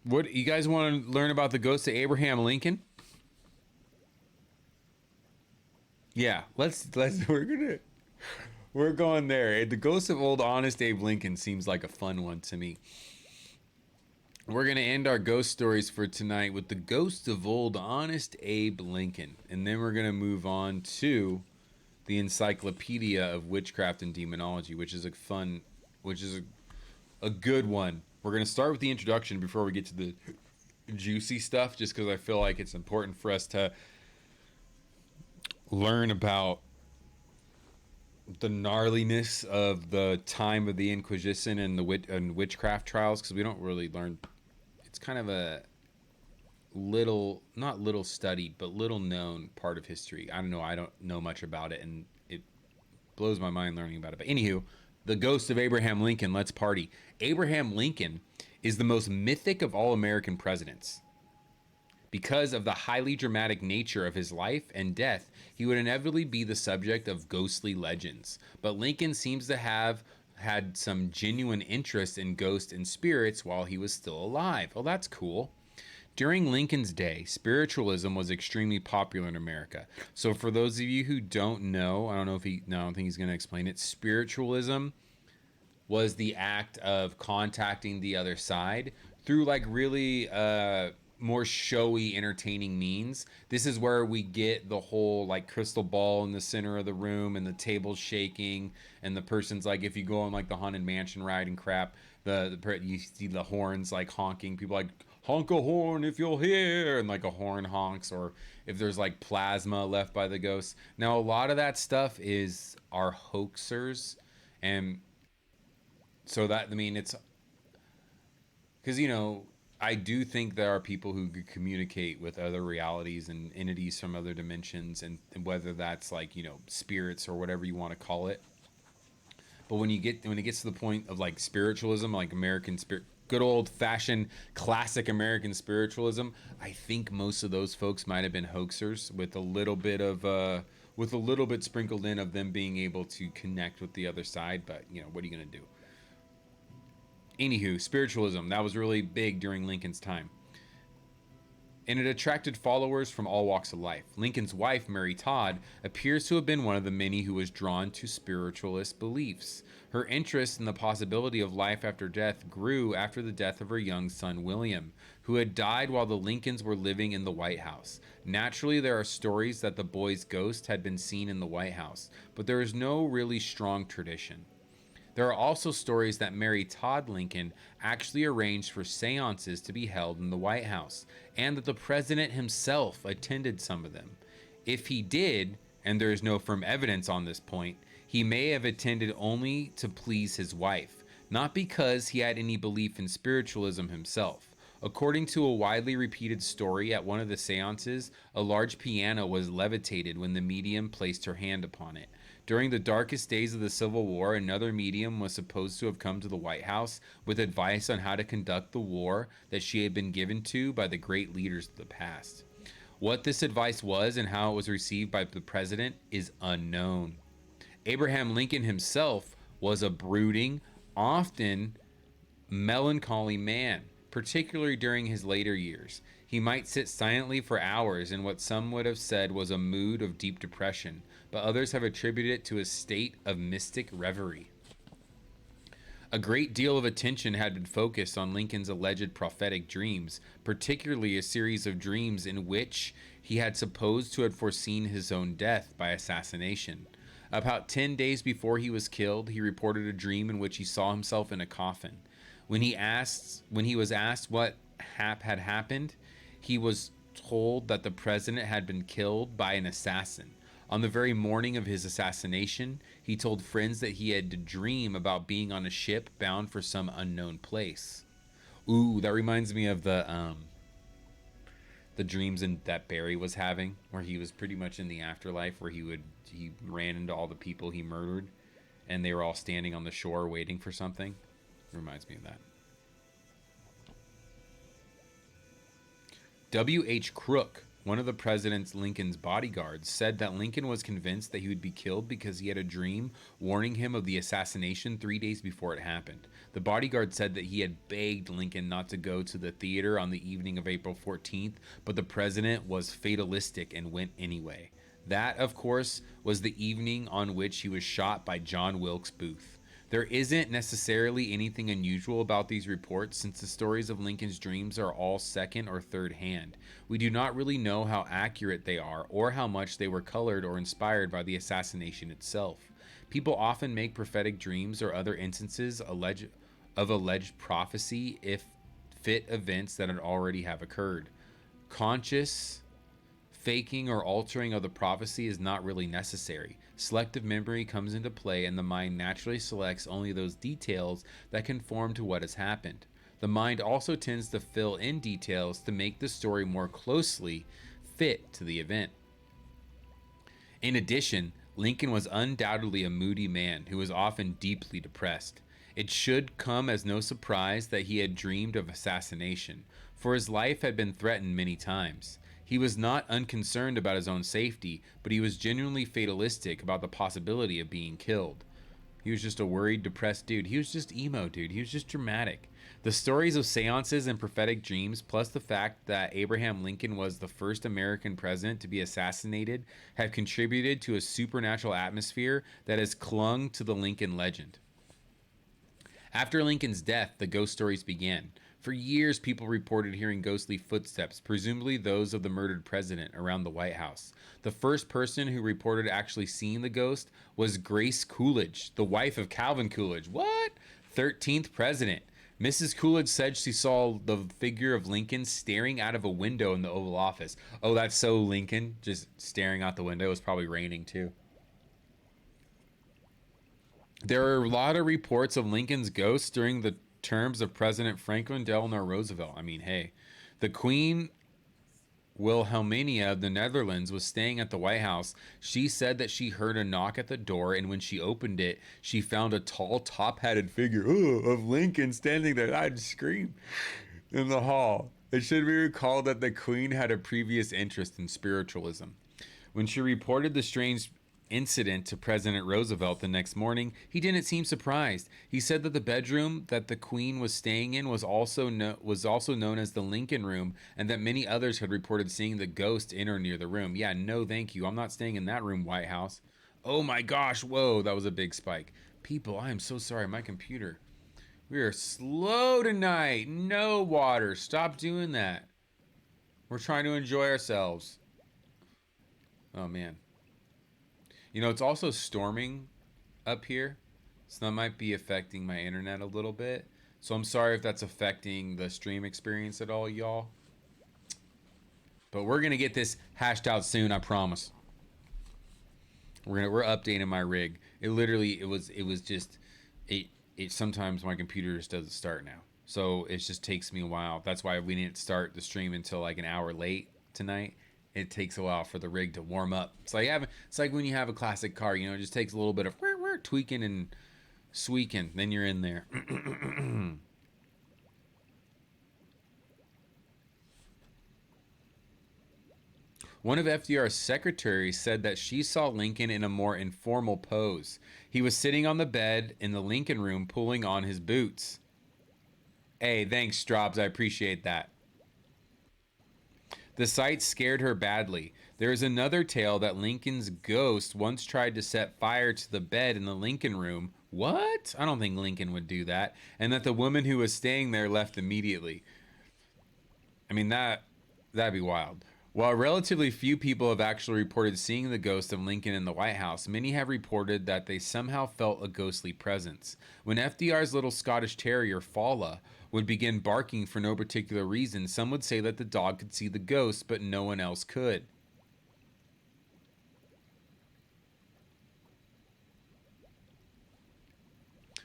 What you guys want to learn about the ghost of Abraham Lincoln? Yeah, let's we're going there. The ghost of old honest Abe Lincoln seems like a fun one to me. We're gonna end our ghost stories for tonight with the ghost of old honest Abe Lincoln, and then we're gonna move on to the Encyclopedia of Witchcraft and Demonology, which is a good one. We're gonna start with the introduction before we get to the juicy stuff, just because I feel like it's important for us to learn about the gnarliness of the time of the Inquisition and and witchcraft trials, because we don't really learn. It's kind of a little, not little studied, but little known part of history. I don't know. I don't know much about it, and it blows my mind learning about it. But anywho, the ghost of Abraham Lincoln. Let's party. Abraham Lincoln is the most mythic of all American presidents. Because of the highly dramatic nature of his life and death, he would inevitably be the subject of ghostly legends. But Lincoln seems to have had some genuine interest in ghosts and spirits while he was still alive. Oh, that's cool. During Lincoln's day, spiritualism was extremely popular in America. So for those of you who don't know, I don't think he's going to explain it. Spiritualism was the act of contacting the other side through like really more showy, entertaining means. This is where we get the whole like crystal ball in the center of the room and the table shaking, and the person's like, if you go on like the haunted mansion ride and crap, you see the horns like honking. People like, honk a horn if you'll hear, and like a horn honks, or if there's like plasma left by the ghosts. Now a lot of that stuff are hoaxers, and so that, I mean, it's because, I do think there are people who could communicate with other realities and entities from other dimensions, and whether that's like, spirits or whatever you want to call it. But when it gets to the point of like spiritualism, like American spirit, good old fashioned classic American spiritualism, I think most of those folks might have been hoaxers with a little bit sprinkled in of them being able to connect with the other side. But what are you gonna do? Anywho, spiritualism, that was really big during Lincoln's time, and it attracted followers from all walks of life. Lincoln's wife, Mary Todd, appears to have been one of the many who was drawn to spiritualist beliefs. Her interest in the possibility of life after death grew after the death of her young son, William, who had died while the Lincolns were living in the White House. Naturally, there are stories that the boy's ghost had been seen in the White House, but there is no really strong tradition. There are also stories that Mary Todd Lincoln actually arranged for seances to be held in the White House, and that the president himself attended some of them. If he did, and there is no firm evidence on this point, he may have attended only to please his wife, not because he had any belief in spiritualism himself. According to a widely repeated story, at one of the seances, a large piano was levitated when the medium placed her hand upon it. During the darkest days of the Civil War, another medium was supposed to have come to the White House with advice on how to conduct the war that she had been given to by the great leaders of the past. What this advice was and how it was received by the president is unknown. Abraham Lincoln himself was a brooding, often melancholy man, particularly during his later years. He might sit silently for hours in what some would have said was a mood of deep depression, but others have attributed it to a state of mystic reverie. A great deal of attention had been focused on Lincoln's alleged prophetic dreams, particularly a series of dreams in which he had supposed to have foreseen his own death by assassination. About 10 days before he was killed, he reported a dream in which he saw himself in a coffin. When he was asked what had happened, he was told that the president had been killed by an assassin. On the very morning of his assassination, he told friends that he had to dream about being on a ship bound for some unknown place. Ooh, that reminds me of the dreams that Barry was having, where he was pretty much in the afterlife, where he ran into all the people he murdered, and they were all standing on the shore waiting for something. It reminds me of that. W.H. Crook One of the president Lincoln's bodyguards said that Lincoln was convinced that he would be killed because he had a dream warning him of the assassination 3 days before it happened. The bodyguard said that he had begged Lincoln not to go to the theater on the evening of April 14th, but the president was fatalistic and went anyway. That, of course, was the evening on which he was shot by John Wilkes Booth. There isn't necessarily anything unusual about these reports, since the stories of Lincoln's dreams are all second or third hand. We do not really know how accurate they are or how much they were colored or inspired by the assassination itself. People often make prophetic dreams or other instances of alleged prophecy if fit events that had already have occurred. Conscious faking or altering of the prophecy is not really necessary. Selective memory comes into play, and the mind naturally selects only those details that conform to what has happened. The mind also tends to fill in details to make the story more closely fit to the event. In addition, Lincoln was undoubtedly a moody man who was often deeply depressed. It should come as no surprise that he had dreamed of assassination, for his life had been threatened many times. He was not unconcerned about his own safety, but he was genuinely fatalistic about the possibility of being killed. He was just a worried, depressed dude. He was just emo, dude. He was just dramatic. The stories of seances and prophetic dreams, plus the fact that Abraham Lincoln was the first American president to be assassinated, have contributed to a supernatural atmosphere that has clung to the Lincoln legend. After Lincoln's death, the ghost stories began. For years, people reported hearing ghostly footsteps, presumably those of the murdered president, around the White House. The first person who reported actually seeing the ghost was Grace Coolidge, the wife of Calvin Coolidge. What? 13th president. Mrs. Coolidge said she saw the figure of Lincoln staring out of a window in the Oval Office. Oh, that's so Lincoln, just staring out the window. It was probably raining too. There are a lot of reports of Lincoln's ghosts during the terms of President Franklin Delano Roosevelt. I mean, hey, the Queen Wilhelmina of the Netherlands was staying at the White House. She said that she heard a knock at the door, and when she opened it, she found a tall, top-hatted figure of Lincoln standing there. I'd scream in the hall. It should be recalled that the Queen had a previous interest in spiritualism. When she reported the strange incident to President Roosevelt the next morning, he didn't seem surprised. He said that the bedroom that the Queen was staying in was also known as the Lincoln Room, and that many others had reported seeing the ghost in or near the room. Yeah, no thank you. I'm not staying in that room, White House. Oh my gosh, whoa, that was a big spike. People, I am so sorry, my computer. We are slow tonight. No water. Stop doing that. We're trying to enjoy ourselves. Oh man. You know, it's also storming up here, so that might be affecting my internet a little bit. So I'm sorry if that's affecting the stream experience at all, y'all. But we're gonna get this hashed out soon, I promise. We're updating my rig. It was just sometimes my computer just doesn't start now. So it just takes me a while. That's why we didn't start the stream until like an hour late tonight. It takes a while for the rig to warm up. It's like when you have a classic car, you know, it just takes a little bit of tweaking and squeaking, then you're in there. One of FDR's secretaries said that she saw Lincoln in a more informal pose. He was sitting on the bed in the Lincoln Room pulling on his boots. Hey, thanks, Strobs. I appreciate that. The sight scared her badly. There is another tale that Lincoln's ghost once tried to set fire to the bed in the Lincoln Room. What? I don't think Lincoln would do that. And that the woman who was staying there left immediately. I mean, that'd be wild. While relatively few people have actually reported seeing the ghost of Lincoln in the White House, many have reported that they somehow felt a ghostly presence. When FDR's little Scottish terrier, Fala, would begin barking for no particular reason, some would say that the dog could see the ghost, but no one else could.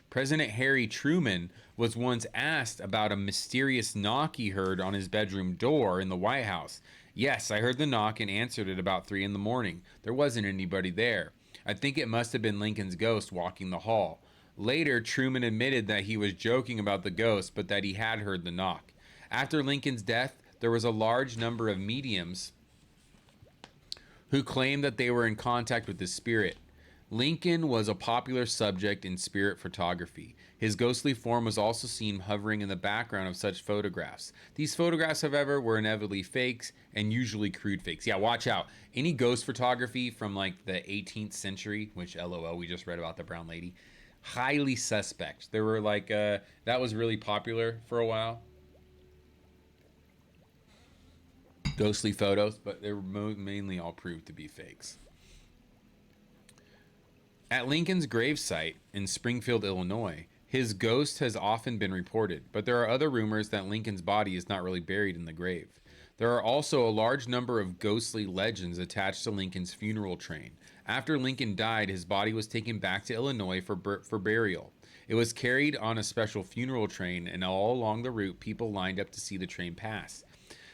President Harry Truman was once asked about a mysterious knock he heard on his bedroom door in the White House. Yes, I heard the knock and answered it about 3 in the morning. There wasn't anybody there. I think it must have been Lincoln's ghost walking the hall. Later, Truman admitted that he was joking about the ghost, but that he had heard the knock. After Lincoln's death, there was a large number of mediums who claimed that they were in contact with the spirit. Lincoln was a popular subject in spirit photography. His ghostly form was also seen hovering in the background of such photographs. These photographs, however, were inevitably fakes and usually crude fakes. Yeah, watch out. Any ghost photography from like the 18th century, which LOL, we just read about the brown lady, highly suspect. There were like, that was really popular for a while. Ghostly photos, but they were mainly all proved to be fakes. At Lincoln's gravesite in Springfield, Illinois, his ghost has often been reported, but there are other rumors that Lincoln's body is not really buried in the grave. There are also a large number of ghostly legends attached to Lincoln's funeral train. After Lincoln died, his body was taken back to Illinois for burial. It was carried on a special funeral train, and all along the route, people lined up to see the train pass.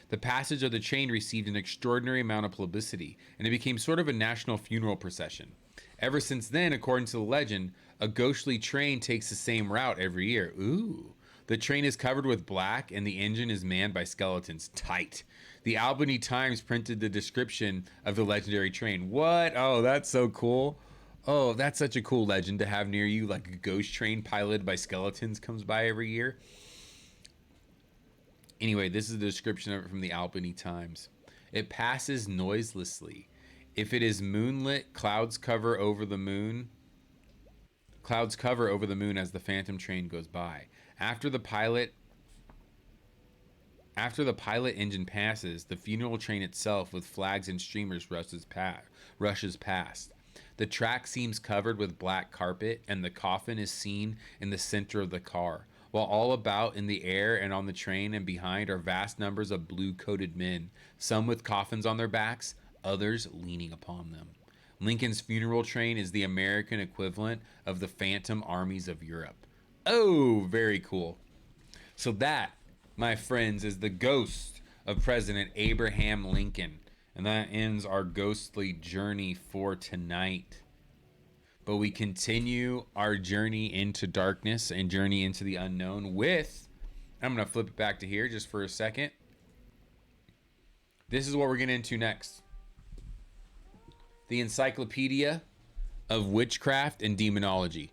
The passage of the train received an extraordinary amount of publicity, and it became sort of a national funeral procession. Ever since then, according to the legend, a ghostly train takes the same route every year. Ooh. The train is covered with black and the engine is manned by skeletons. Tight. The Albany Times printed the description of the legendary train. What? Oh, that's so cool. Oh, that's such a cool legend to have near you. Like a ghost train piloted by skeletons comes by every year. Anyway, this is the description of it from the Albany Times. It passes noiselessly. If it is moonlit, clouds cover over the moon as the phantom train goes by. After the pilot engine passes, the funeral train itself with flags and streamers rushes past. The track seems covered with black carpet, and the coffin is seen in the center of the car, while all about in the air and on the train and behind are vast numbers of blue-coated men, some with coffins on their backs, others leaning upon them. Lincoln's funeral train is the American equivalent of the phantom armies of Europe. Oh, very cool. So that, my friends, is the ghost of President Abraham Lincoln. And that ends our ghostly journey for tonight. But we continue our journey into darkness and journey into the unknown with, I'm going to flip it back to here just for a second. This is what we're getting into next. The Encyclopedia of Witchcraft and Demonology.